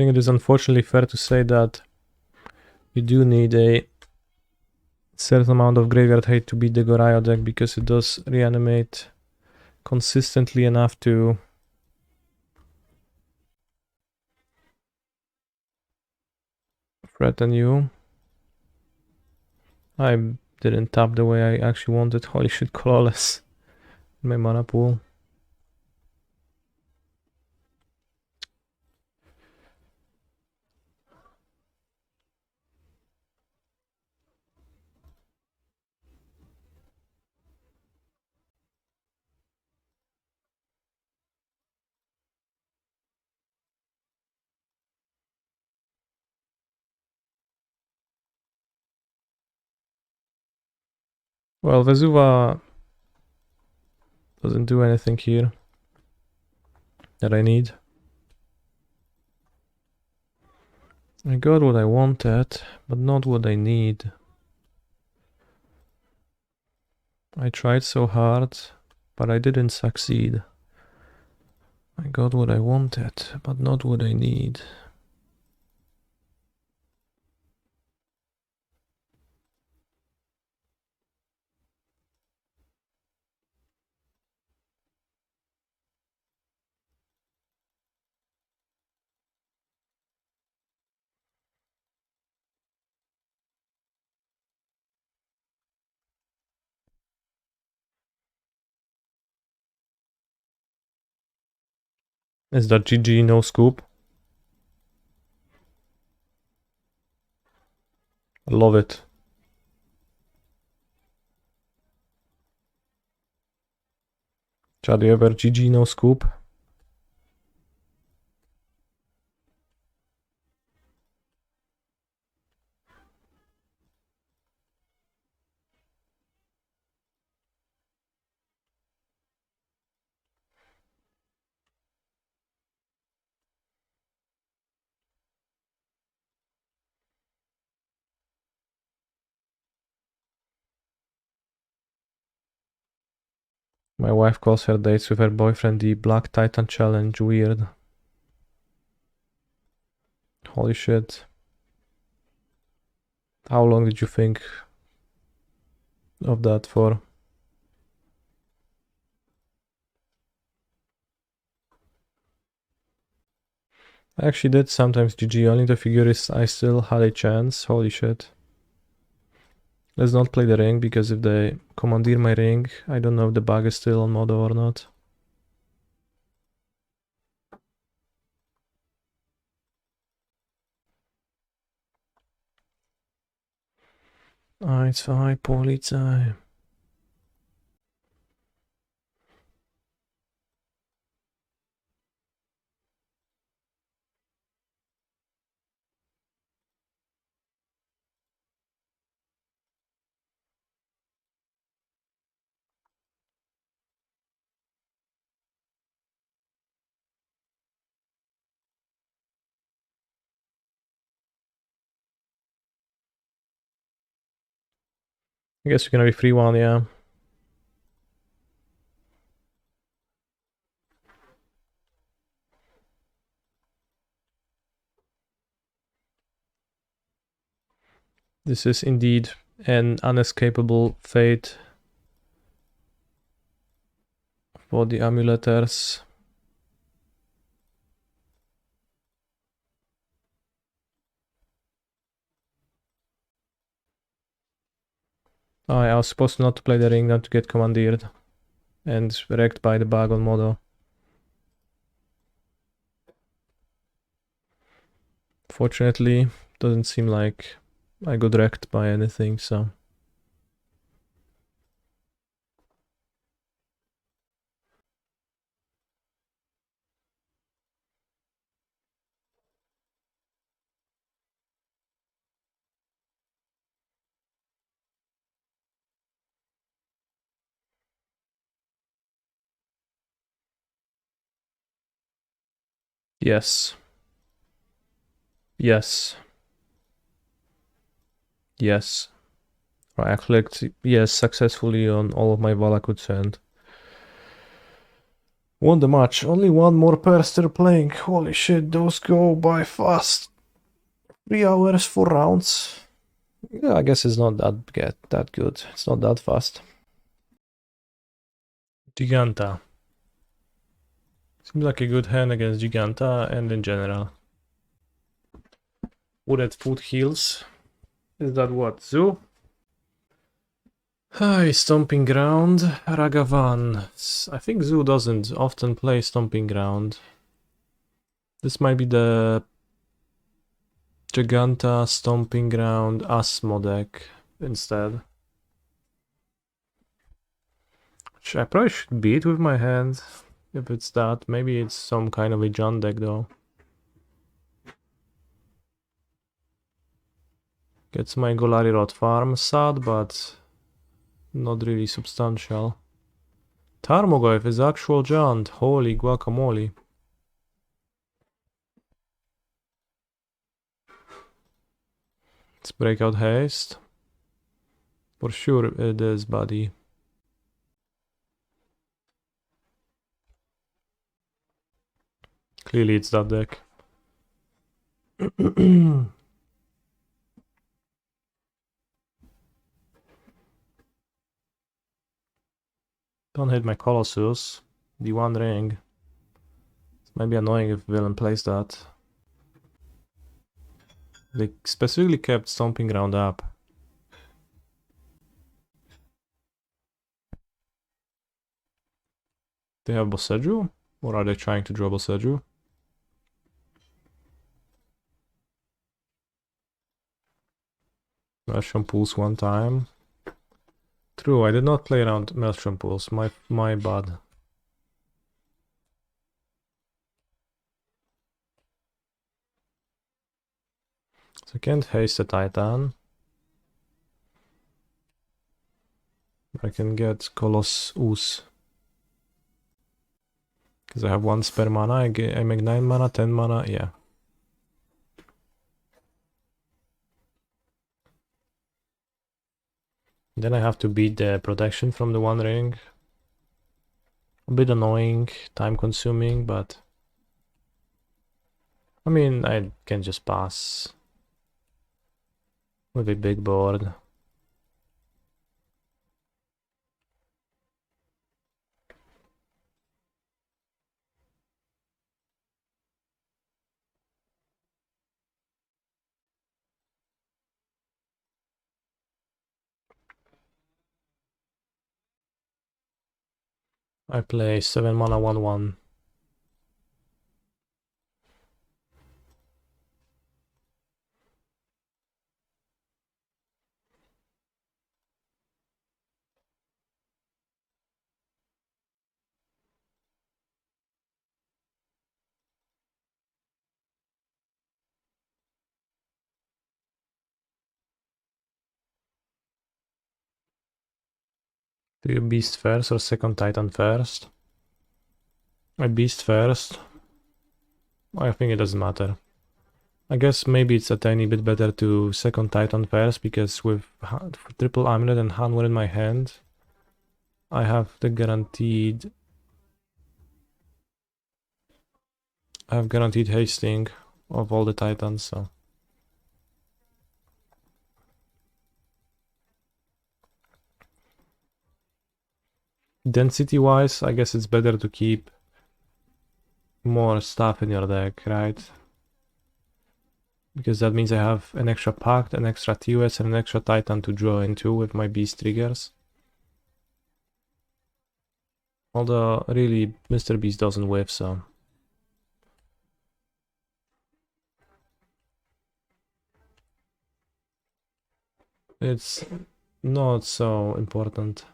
think it is unfortunately fair to say that you do need a certain amount of graveyard hate to beat the Goraya deck, because it does reanimate consistently enough to threaten you. I didn't tap the way I actually wanted. Holy shit, Colossus in my mana pool. Well, Vesuva doesn't do anything here that I need. I got what I wanted, but not what I need. I tried so hard, but I didn't succeed. I got what I wanted, but not what I need. Is that GG, no scoop? I love it. Chad, you ever GG, no scoop? My wife calls her dates with her boyfriend the Black Titan Challenge. Weird. Holy shit. How long did you think of that for? I actually did sometimes GG, only the figure is I still had a chance. Holy shit. Let's not play the ring, because if they commandeer my ring, I don't know if the bug is still on modo or not. It's fine, Polizei. I guess we're gonna be 3-1, yeah. This is indeed an unescapable fate for the Amuletos. Oh, I was supposed not to play the ring, not to get commandeered and wrecked by the bug on modo. Fortunately, doesn't seem like I got wrecked by anything, so. Yes. Yes. Yes. I clicked yes successfully on all of my Valakuts, and Won the match. Only one more pair still playing. Holy shit, those go by fast. 3 hours, 4 rounds. Yeah, I guess it's not that good. It's not that fast. Giganta. Seems like a good hand against Giganta and in general. Wooded Foothills. Is that what? Zoo? Hi, Stomping Ground. Ragavan. I think Zoo doesn't often play Stomping Ground. This might be the Giganta Stomping Ground Asmo deck instead. I probably should beat with my hand. If it's that, maybe it's some kind of a John deck though. Gets my Golgari Rot Farm, sad, but not really substantial. Tarmogoyf is actual giant, holy guacamole. Let's break out haste. For sure it is, buddy. Clearly it's that deck. Don't hit my Colossus. The one ring. It might be annoying if villain plays that. They specifically kept Stomping Ground up. They have Boseiju? Or are they trying to draw Boseiju? Maelstrom Pools one time. True, I did not play around Maelstrom Pools. My bad. So I can't haste a Titan. I can get Colossus. Because I have 1 spare mana, I make 9 mana, 10 mana, yeah. Then I have to beat the protection from the one ring. A bit annoying, time consuming, but... I mean, I can just pass. With a big board. I play 7 mana 1/1. Do you beast first or second Titan first? I beast first. I think it doesn't matter. I guess maybe it's a tiny bit better to second Titan first, because with triple Amulet and Hanweir in my hand, I have the guaranteed... I have guaranteed hasting of all the Titans, so... Density-wise, I guess it's better to keep more stuff in your deck, right? Because that means I have an extra Pact, an extra TOS, and an extra Titan to draw into with my Beast triggers. Although, really, Mr. Beast doesn't whiff, so... It's not so important.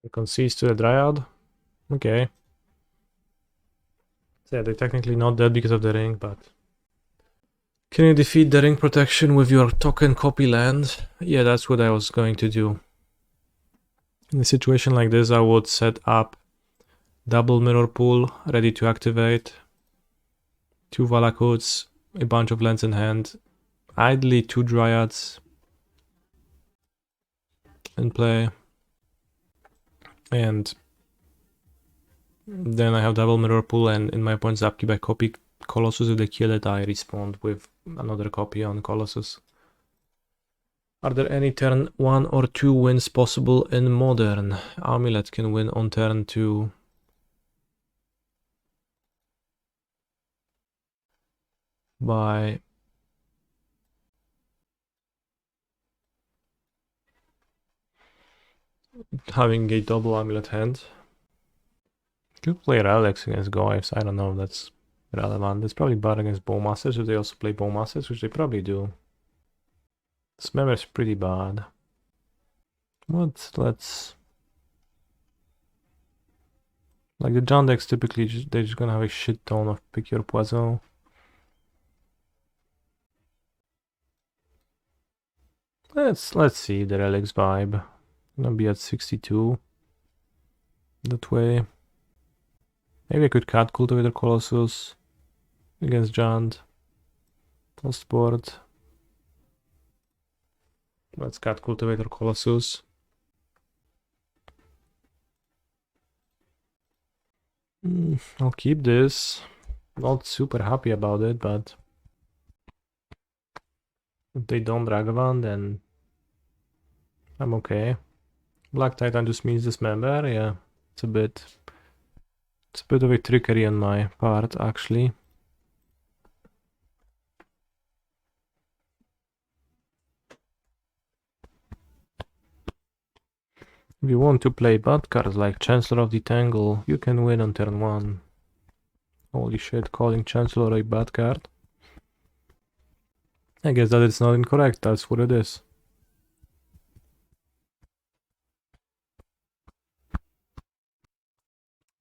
Concedes to the Dryad. Okay. So yeah, they're technically not dead because of the ring, but... Can you defeat the ring protection with your token copy land? Yeah, that's what I was going to do. In a situation like this, I would set up double Mirrorpool ready to activate, 2 Valakuts, a bunch of lands in hand, ideally 2 Dryads in play, and then I have double Mirrorpool, and in my opponent's upkeep I copy Colossus. If they kill it, I respond with another copy on Colossus. Are there any turn 1 or 2 wins possible in Modern? Amulet can win on turn 2. By having a double Amulet hand. Could play Relics against Goyfs, I don't know if that's relevant. It's probably bad against Bowmasters if they also play Bowmasters, which they probably do. Dismember is pretty bad. Let's... Like the John decks typically, they're just gonna have a shit ton of Pick Your Poison. Let's see the Relics vibe. Gonna be at 62. That way. Maybe I could cut Cultivator Colossus against Giant. Post board. Let's cut Cultivator Colossus. I'll keep this. Not super happy about it, but if they don't Dragavan, then I'm okay. Black Titan just means Dismember. Yeah, it's a bit of a trickery on my part, actually. If you want to play bad cards like Chancellor of the Tangle, you can win on turn 1. Holy shit, calling Chancellor a bad card. I guess that it's not incorrect, that's what it is.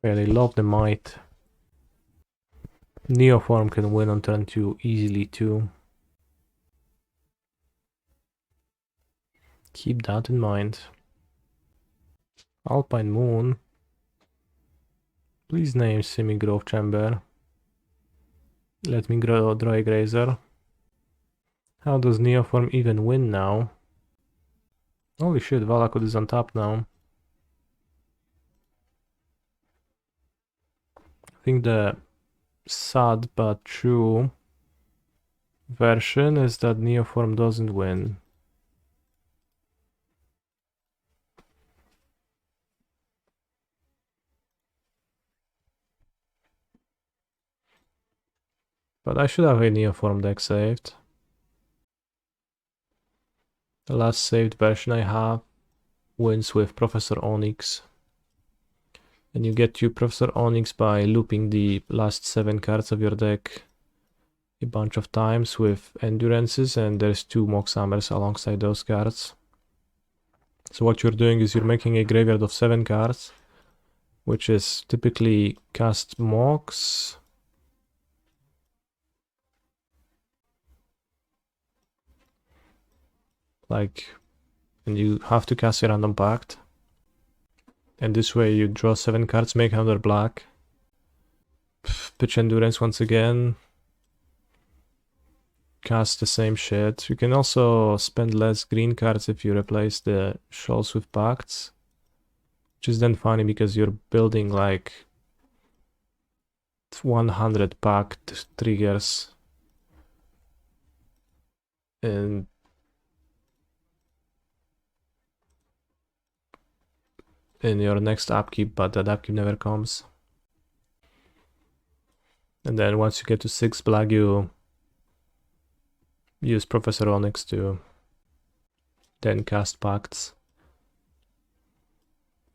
Yeah, they love the might. Neoform can win on turn 2 easily too. Keep that in mind. Alpine Moon. Please name Simic Grove Chamber. Let me draw a Grazer. How does Neoform even win now? Holy shit, Valakut is on top now. I think the sad but true version is that Neoform doesn't win. But I should have a Neoform deck saved. The last saved version I have wins with Professor Onyx. And you get to Professor Onyx by looping the last 7 cards of your deck a bunch of times with Endurances, and there's 2 Mox Hammers alongside those cards. So what you're doing is you're making a graveyard of 7 cards, which is typically cast Mox, and you have to cast a random pact. And this way you draw 7 cards, make another black. Pitch Endurance once again. Cast the same shit. You can also spend less green cards if you replace the Shoals with Pacts. Which is then funny because you're building like 100 pact triggers. And in your next upkeep, but that upkeep never comes. And then once you get to 6 black, you use Professor Onyx to then cast Pacts.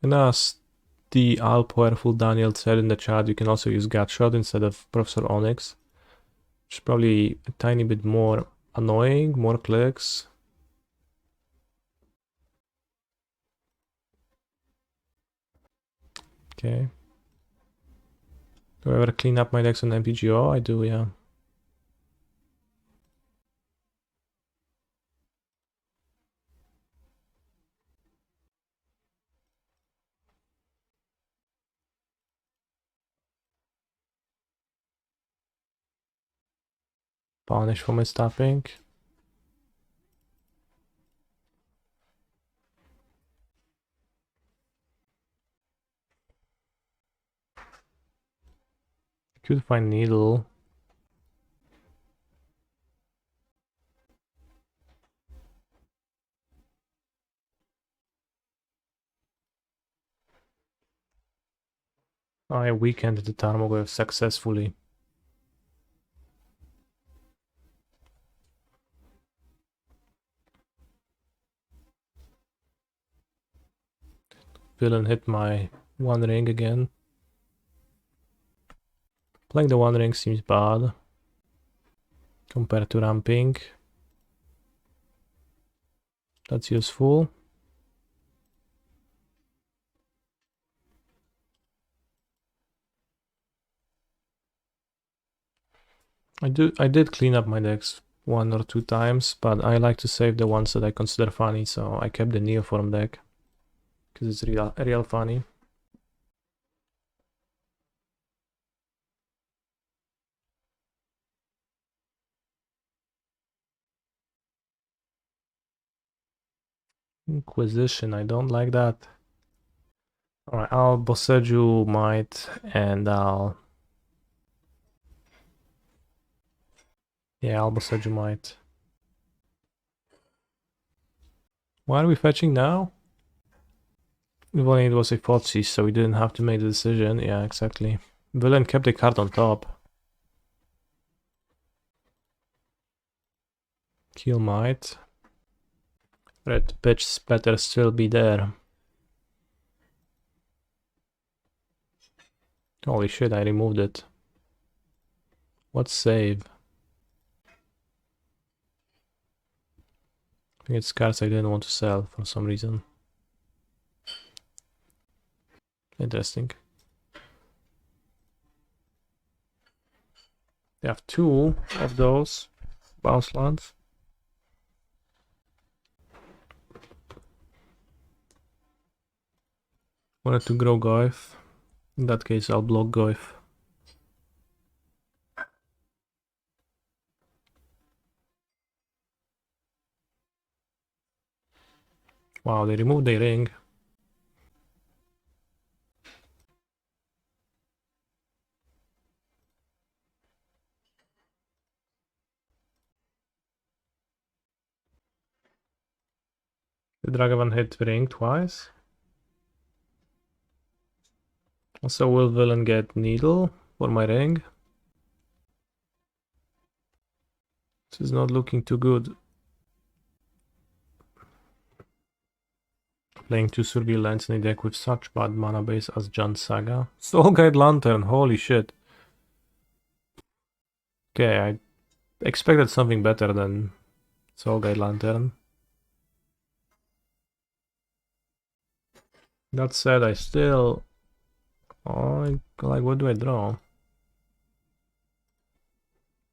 And as the all-powerful Daniel said in the chat, you can also use Gutshot instead of Professor Onyx, which is probably a tiny bit more annoying, more clicks. Okay. Do I ever clean up my decks on MTGO? I do, yeah. Punish for mistapping. Could find Needle. I weakened the Tarmogoyf successfully. Villain hit my One Ring again. Playing the One Ring seems bad compared to ramping. That's useful. I did clean up my decks 1 or 2 times, but I like to save the ones that I consider funny, so I kept the Neoform deck because it's real funny. Inquisition, I don't like that. Alright, I'll Boseiju Might and I'll... Yeah, I'll Boseiju Might. Why are we fetching now? If only it was a Fotsy, so we didn't have to make the decision. Yeah, exactly. Villain kept the card on top. Kill Might. Red pitch better still be there. Holy shit, I removed it. What save? I think it's cards I didn't want to sell for some reason. Interesting. They have 2 of those bounce lands. Wanted to grow Goyf. In that case, I'll block Goyf. Wow, they removed the ring. The Dragavan hit ring twice. Also, will villain get Needle for my ring? This is not looking too good. Playing 2 Survey lands in a deck with such bad mana base as Jan Saga. Soulguide Lantern, holy shit. Okay, I expected something better than Soulguide Lantern. That said, I still... Oh, like, what do I draw?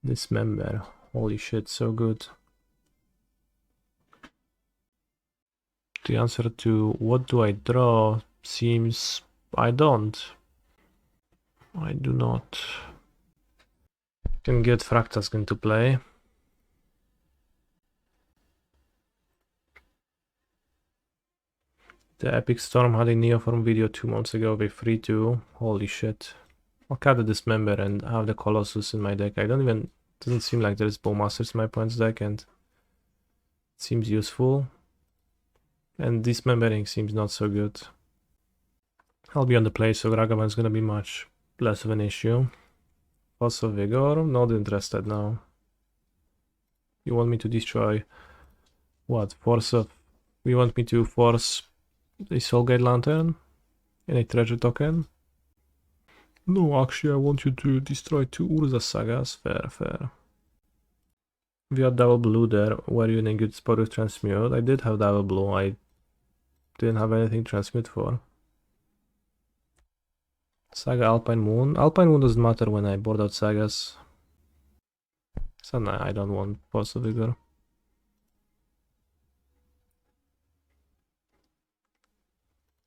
Dismember. Holy shit, so good. The answer to what do I draw seems I don't. I do not. Can get Fractask into play. The Epic Storm had a Neoform video 2 months ago with 3-2. Holy shit. I'll cut the Dismember and have the Colossus in my deck. I don't even... Doesn't seem like there's Bowmasters in my points deck and it seems useful. And Dismembering seems not so good. I'll be on the play, so Ragavan's gonna be much less of an issue. Force of Vigor, not interested now. You want me to destroy... What? Force of... You want me to force a Soulguide Lantern and a treasure token? No, actually I want you to destroy 2 Urza Sagas. Fair, fair. We had double blue there. Were you in a good spot with transmute? I did have double blue. I didn't have anything to transmute for. Saga Alpine Moon. Alpine Moon doesn't matter when I board out sagas. So no, I don't want Force of Vigor.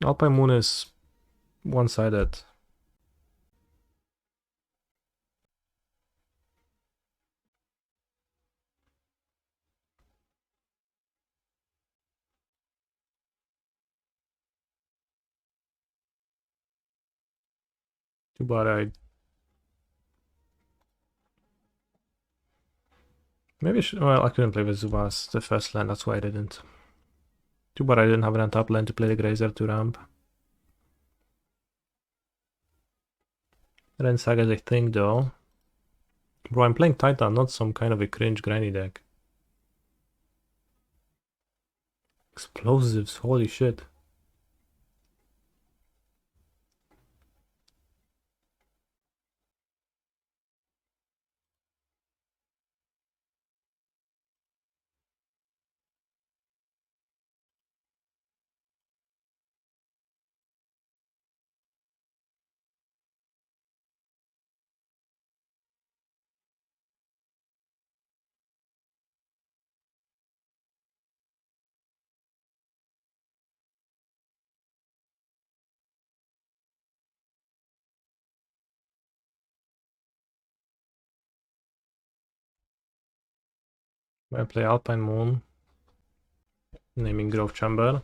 Alpine Moon is one-sided. Too bad I... Maybe I should... Well, I couldn't play with Zubas, the first land, that's why I didn't. Too bad I didn't have an untap land to play the Grazer to ramp. Ren Sagas, I think, though. Bro, I'm playing Titan, not some kind of a cringe granny deck. Explosives, holy shit. I play Alpine Moon. Naming Grove Chamber.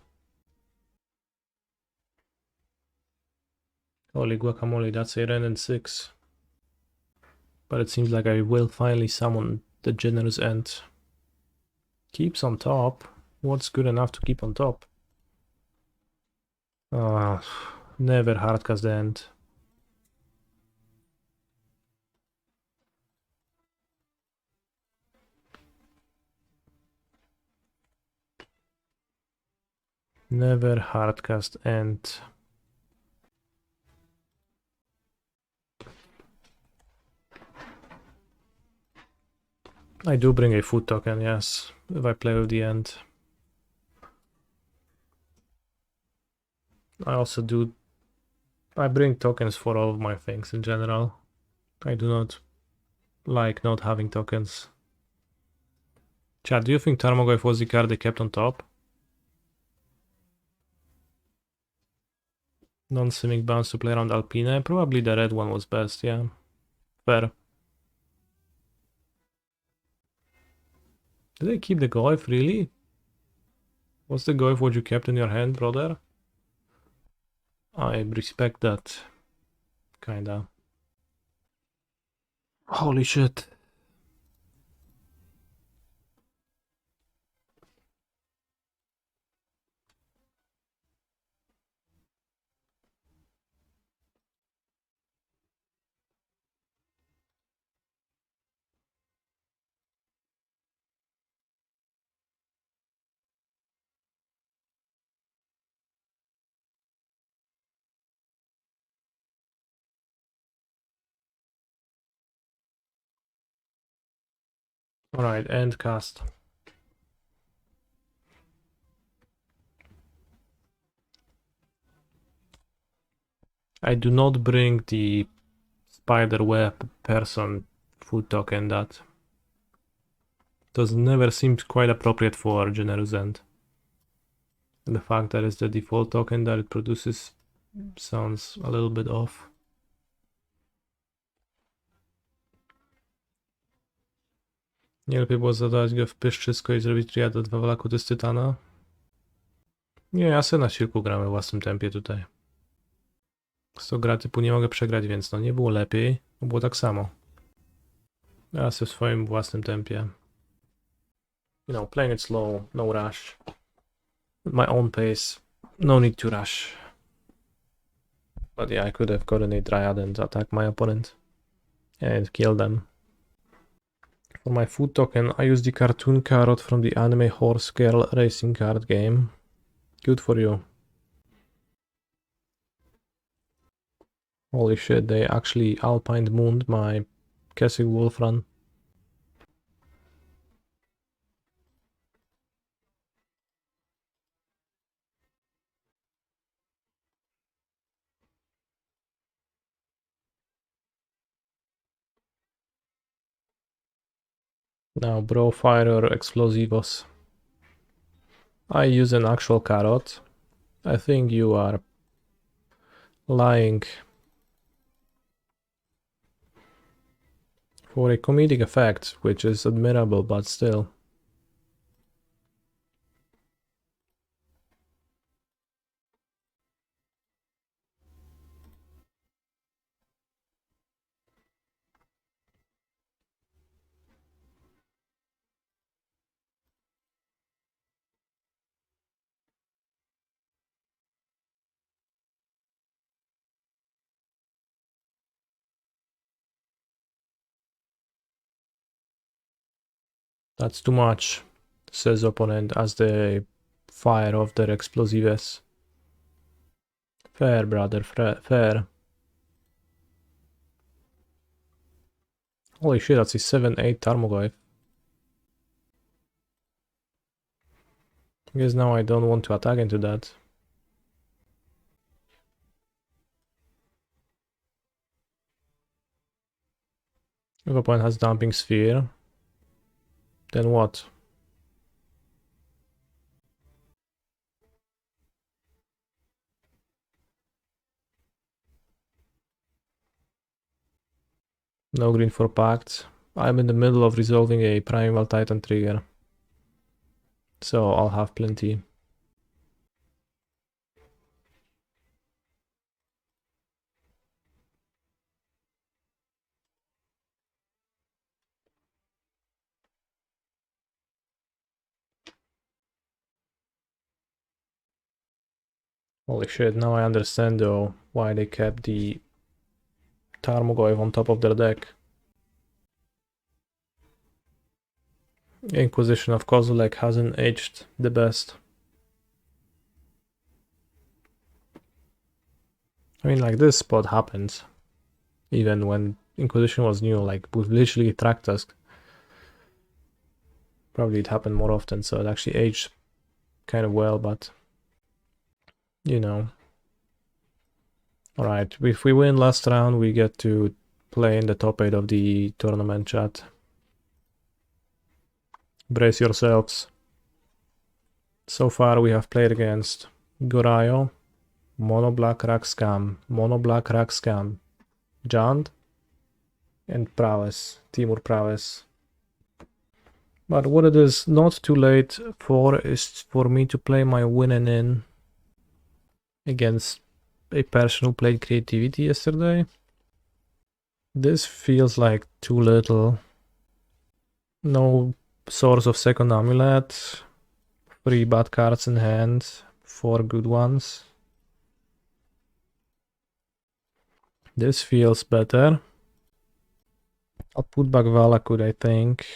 Holy guacamole, that's a Ren and 6. But it seems like I will finally summon the Generous Ent. Keeps on top. What's good enough to keep on top? Never hardcast the Ent. Never hardcast Ent. I do bring a food token, yes, if I play with the Ent. I also do... I bring tokens for all of my things in general. I do not like not having tokens. Chat, do you think Tarmogoyf was the card they kept on top? Non-Simic bounce to play around Alpine? Probably the red one was best, yeah. Fair. Did they keep the Goyf, really? What's the Goyf what you kept in your hand, brother? I respect that. Kinda. Holy shit. Alright, end cast. I do not bring the spider web person food token. That does never seemed quite appropriate for Generous Ent. And the fact that it's the default token that it produces sounds a little bit off. Nie lepiej było zadać go w pyszczysko i zrobić triadę 2 walakuty z Tytana? Nie, ja sobie na silku gramy w własnym tempie tutaj. Z tą gra typu nie mogę przegrać, więc no nie było lepiej, bo było tak samo. Ja sobie w swoim własnym tempie. You know, playing it slow, no rush. My own pace, no need to rush. But yeah, I could have gotten a Dryad and attacked my opponent and kill them. For my food token, I use the cartoon carrot from the anime Horse Girl racing card game. Good for you. Holy shit, they actually Alpine Mooned my Kessig Wolf Run. Now bro fire explosivos. I use an actual carrot. I think you are lying for a comedic effect, which is admirable, but still. That's too much, says opponent as they fire off their explosives. Fair, brother, fair. Holy shit, that's a 7-8 Tarmogoyf. I guess now I don't want to attack into that. If opponent has Dumping Sphere, then what? No green for Pact. I'm in the middle of resolving a Primeval Titan trigger, so I'll have plenty. Holy shit, now I understand though why they kept the Tarmogoyf on top of their deck. Inquisition of Kozilek hasn't aged the best. I mean, like, this spot happened even when Inquisition was new, like with literally Tractus. Probably it happened more often, so it actually aged kind of well, but you know. Alright, if we win last round, we get to play in the top 8 of the tournament, chat. Brace yourselves. So far we have played against Gorayo, Mono Black Rakscam, Mono Black Rakscam, Jand, and Prowess, Timur Prowess. But what it is not too late for is for me to play my winning in against a person who played Creativity yesterday. This feels like too little. No source of second amulet, 3 bad cards in hand, 4 good ones. This feels better. I'll put back Valakut, I think.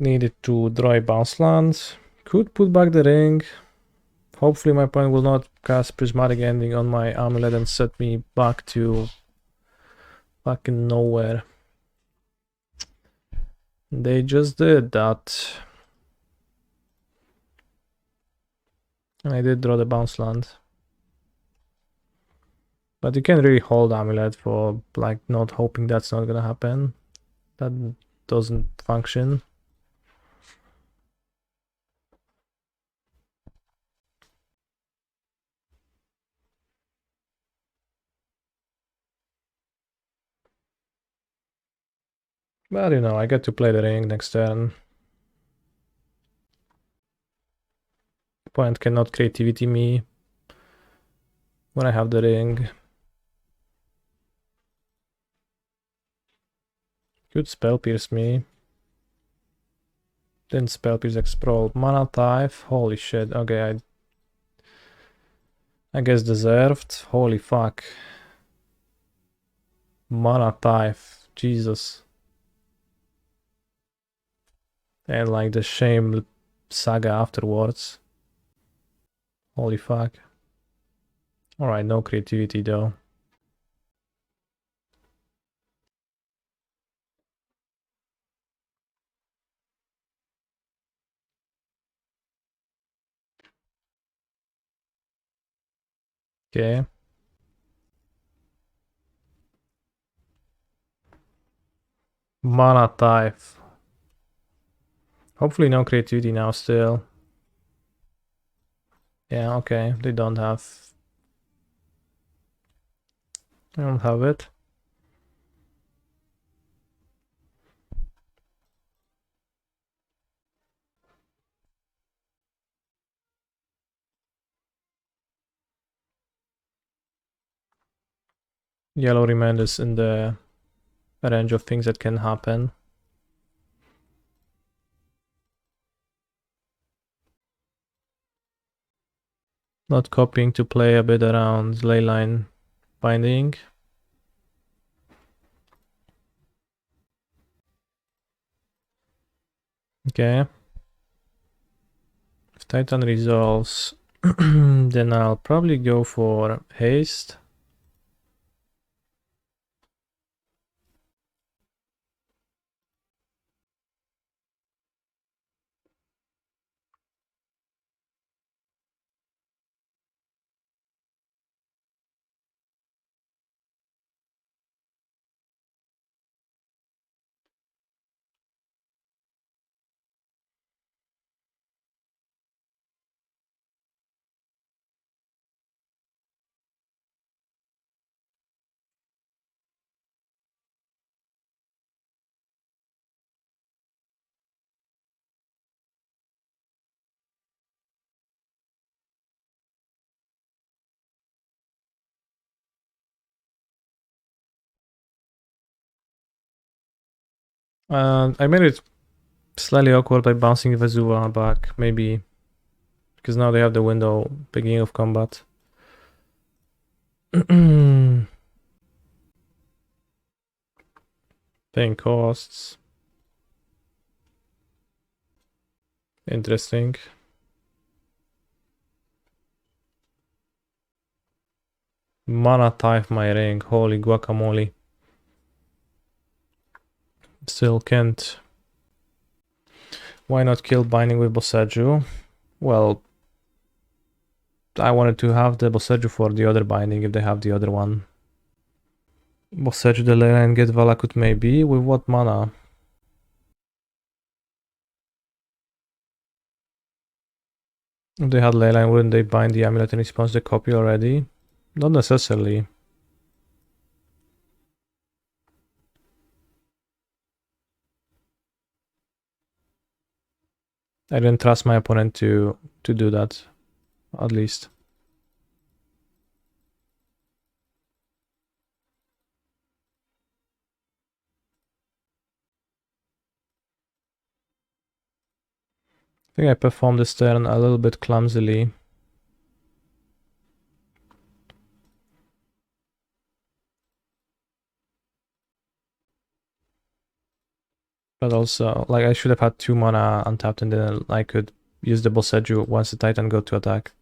Needed to draw a bounce land. Could put back the ring. Hopefully my opponent will not cast Prismatic Ending on my amulet and set me back to fucking nowhere. They just did that. And I did draw the bounce land. But you can really hold amulet for like not hoping that's not gonna happen. That doesn't function. But you know, I get to play the ring next turn. Opponent cannot creativity me when I have the ring. Could spell pierce me. Didn't spell pierce Exprol. Mana type. Holy shit. Okay, I guess deserved. Holy fuck. Mana type. Jesus. And like the shame saga afterwards. Holy fuck. Alright, no creativity though. Okay. Mana type. Hopefully no creativity now still. Yeah, okay. They don't have it. Yellow remand is in the range of things that can happen. Not copying to play a bit around leyline binding. Okay. If Titan resolves, then I'll probably go for haste. I made it slightly awkward by bouncing Vesuva back, maybe because now they have the window beginning of combat. Paying costs. Interesting. Mana type my ring, holy guacamole. Still can't. Why not kill binding with Boseiju? Well, I wanted to have the Boseiju for the other binding if they have the other one. Boseiju the Leyline and get Valakut maybe. With what mana? If they had Leyline, wouldn't they bind the amulet in response to the copy already? Not necessarily. I didn't trust my opponent to do that, at least. I think I performed this turn a little bit clumsily. But also, like, I should have had 2 mana untapped and then I could use the Boseiju once the Titan go to attack.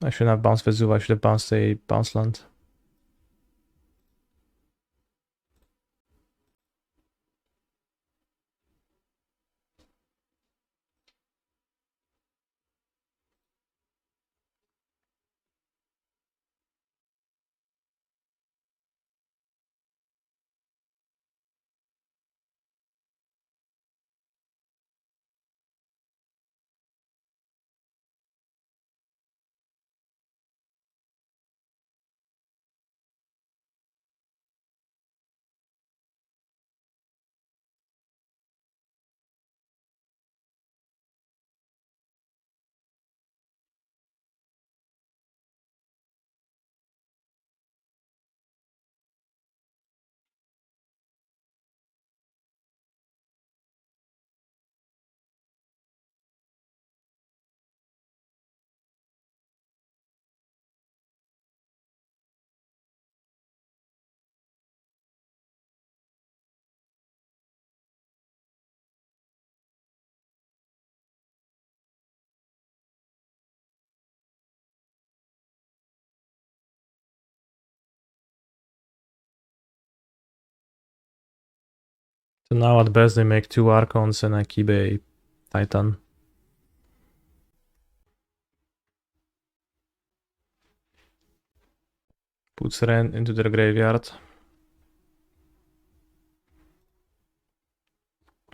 I shouldn't have bounced Vesuva, I should have bounced a bounce land. So now at best they make 2 Archons and I keep a Titan. Puts Ren into their graveyard.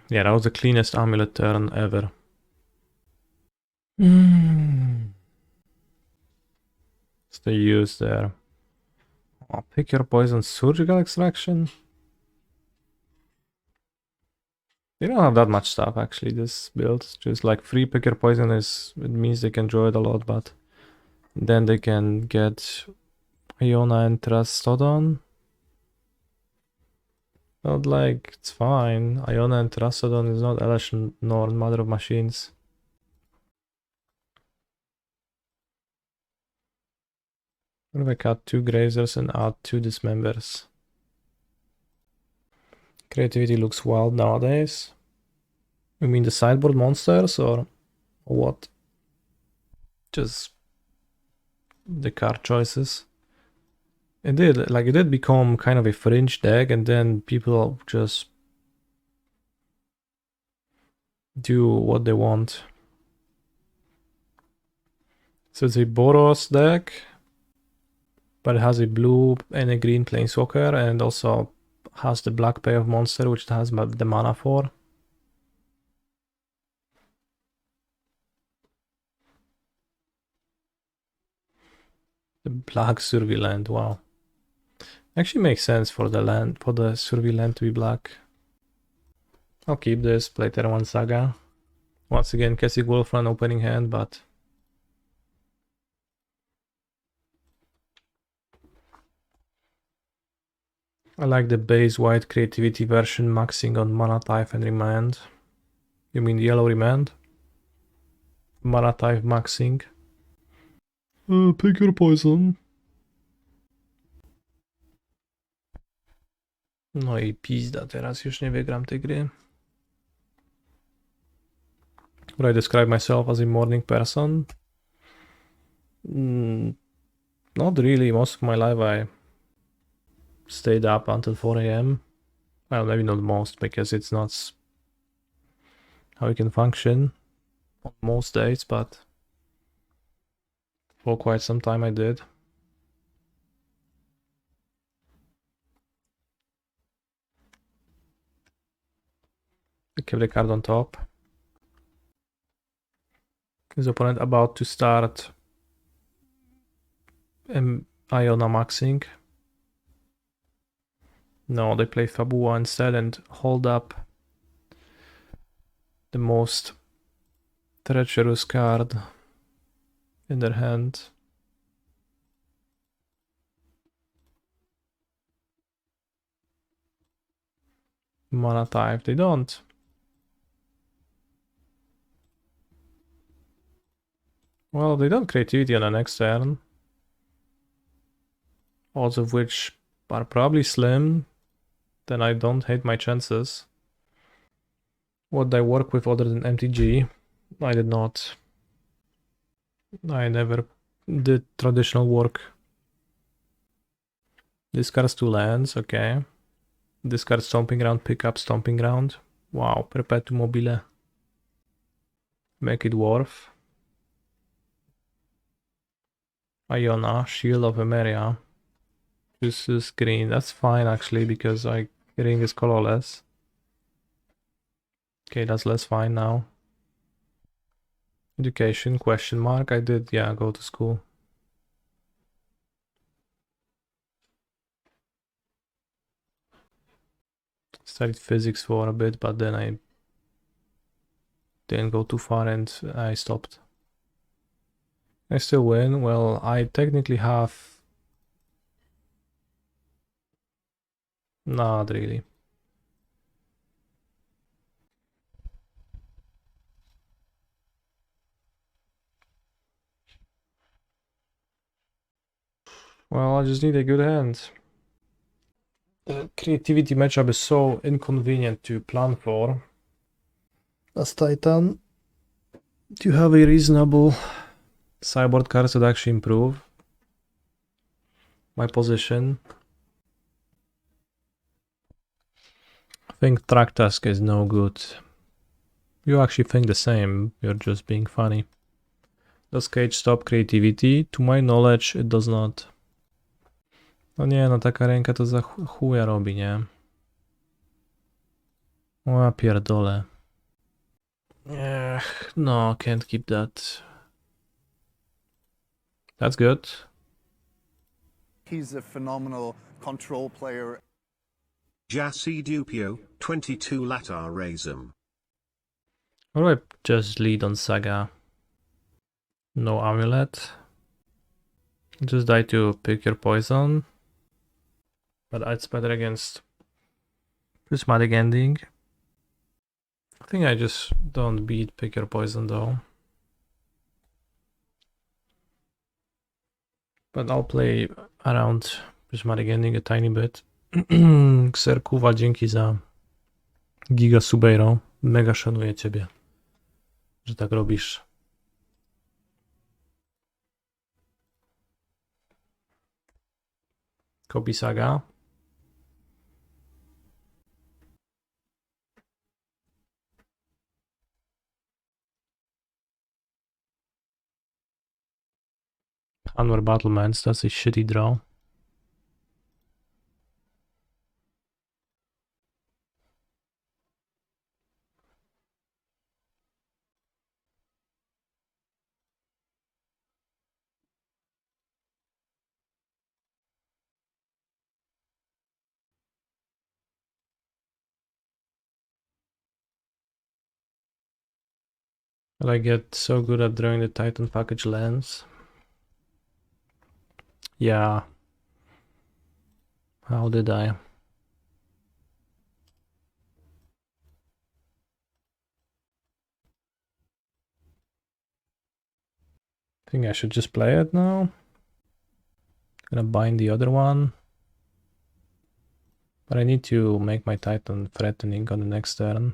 Yeah, that was the cleanest Amulet turn ever. Stay used there. Oh, pick your poison, surgical extraction. They don't have that much stuff actually, this build. Just like free pick your poison it means they can draw it a lot, but then they can get Iona and Trastodon. Not like, it's fine. Iona and Trastodon is not Elish nor Mother of Machines. What if I cut 2 Grazers and add 2 Dismembers? Creativity looks wild nowadays. You mean the sideboard monsters or what? Just the card choices. It did become kind of a fringe deck, and then people just do what they want. So it's a Boros deck, but it has a blue and a green planeswalker, and also has the black payoff monster, which it has the mana for. The black Survey land, wow. Actually makes sense for the land, for the Survey land to be black. I'll keep this, play Terra 1 Saga. Once again, Kessig Wolf Run opening hand, but I like the base white creativity version maxing on mana type and remand. You mean the yellow remand? Mana type maxing. Pick your poison. No i pizda, teraz już nie wygram tej gry. Would I describe myself as a morning person? Not really. Most of my life I stayed up until 4 AM. Well, maybe not most, because it's not how you can function on most days, but for quite some time I did. I kept the card on top. His opponent about to start Iona maxing. No, they play Fabua instead and hold up the most treacherous card in their hand. Mana type, they don't. Well, they don't creativity on the next turn. Odds of which are probably slim. Then I don't hate my chances. What did I work with other than MTG? I did not. I never did traditional work. Discards 2 lands, okay. Discard Stomping Ground, pick up Stomping Ground. Wow, Perpetuum Mobile. Make it worth. Iona, Shield of Emeria. This is green. That's fine actually, because ring is colorless. Okay, that's less fine now. Education, question mark. I did, yeah, go to school. Studied physics for a bit, but then I didn't go too far and I stopped. I still win. Well, I technically have... Not really. Well, I just need a good hand. The creativity matchup is so inconvenient to plan for. As Titan, to have a reasonable sideboard cards that actually improve my position. I think Track Task is no good. You actually think the same, you're just being funny. Does Cage stop creativity? To my knowledge, it does not. No nie, no taka ręka to za chuja robi, nie? O, ja pierdolę. Ech, no, can't keep that. That's good. He's a phenomenal control player. Jassi Dupio, 22 Latar Razum. Or do I just lead on Saga? No Amulet. Just die to pick your poison. But it's better against Prismatic Ending. I think I just don't beat pick your poison though. But I'll play around Prismatic Ending a tiny bit. Xerkuwa, dzięki za Giga Subeiro. Mega szanuję ciebie, że tak robisz. Kobi Saga. Hanweir Battlements, that's a shitty draw. I get so good at drawing the Titan package lands. Yeah. How did I? I think I should just play it now. Gonna bind the other one. But I need to make my Titan threatening on the next turn.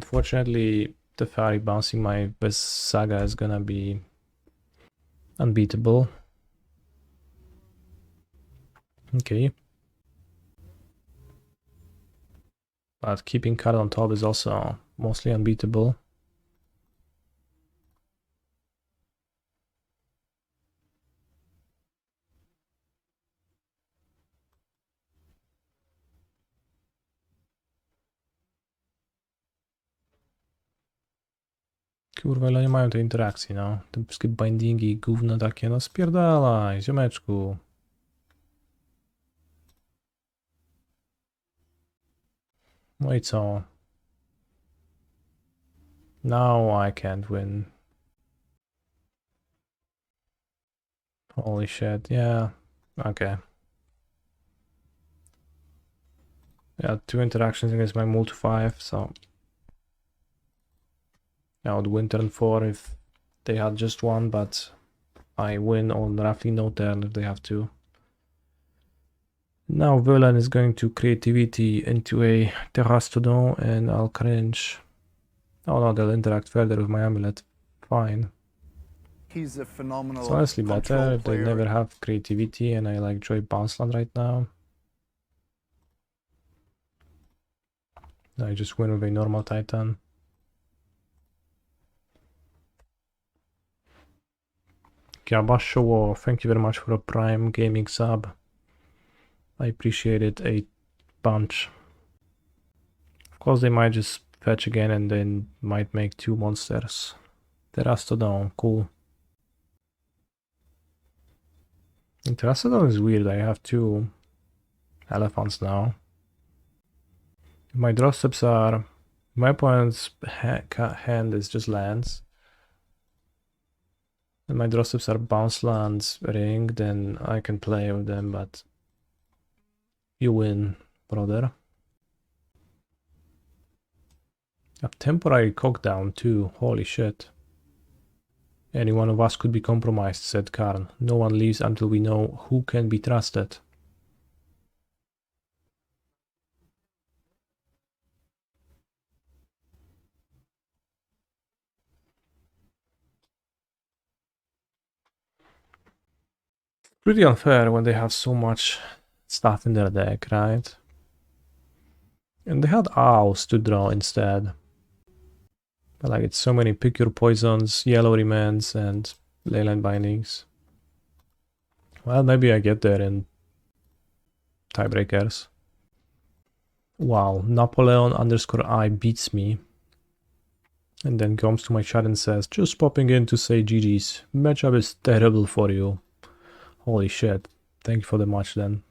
Unfortunately, the Fairy bouncing my best Saga is gonna be unbeatable. Okay. But keeping card on top is also mostly unbeatable. Kurwa, ile nie mają tej interakcji, no. Te wszystkie bindingi, gówno takie, no spierdalaj, ziomeczku. No i co? Now I can't win. Holy shit, yeah, okay. Yeah, 2 interactions against my multi 5, so I would win turn 4 if they had just one, but I win on roughly no turn if they have 2. Now Villain is going to creativity into a Terrastodon and I'll cringe. Oh no, they'll interact further with my amulet. Fine. He's a phenomenal. It's honestly better if they player. never have creativity and I like Joy Bounceland right now. I just win with a normal Titan. Kiabashowo, thank you very much for a Prime Gaming sub. I appreciate it a bunch. Of course, they might just fetch again and then might make 2 monsters. Terrastodon, cool. And Terrastodon is weird, I have 2 elephants now. My draw steps are... My opponent's hand is just lands. And my draw steps are bounce lands, ring, then I can play with them, but... You win, brother. A temporary cockdown too, holy shit. Any one of us could be compromised, said Karn. No one leaves until we know who can be trusted. Pretty unfair when they have so much stuff in their deck, right? And they had owls to draw instead. But like, it's so many pick your poisons, yellow remands, and leyline bindings. Well, maybe I get there in tiebreakers. Wow, Napoleon_I beats me. And then comes to my chat and says, just popping in to say GG's. Matchup is terrible for you. Holy shit. Thank you for the match then.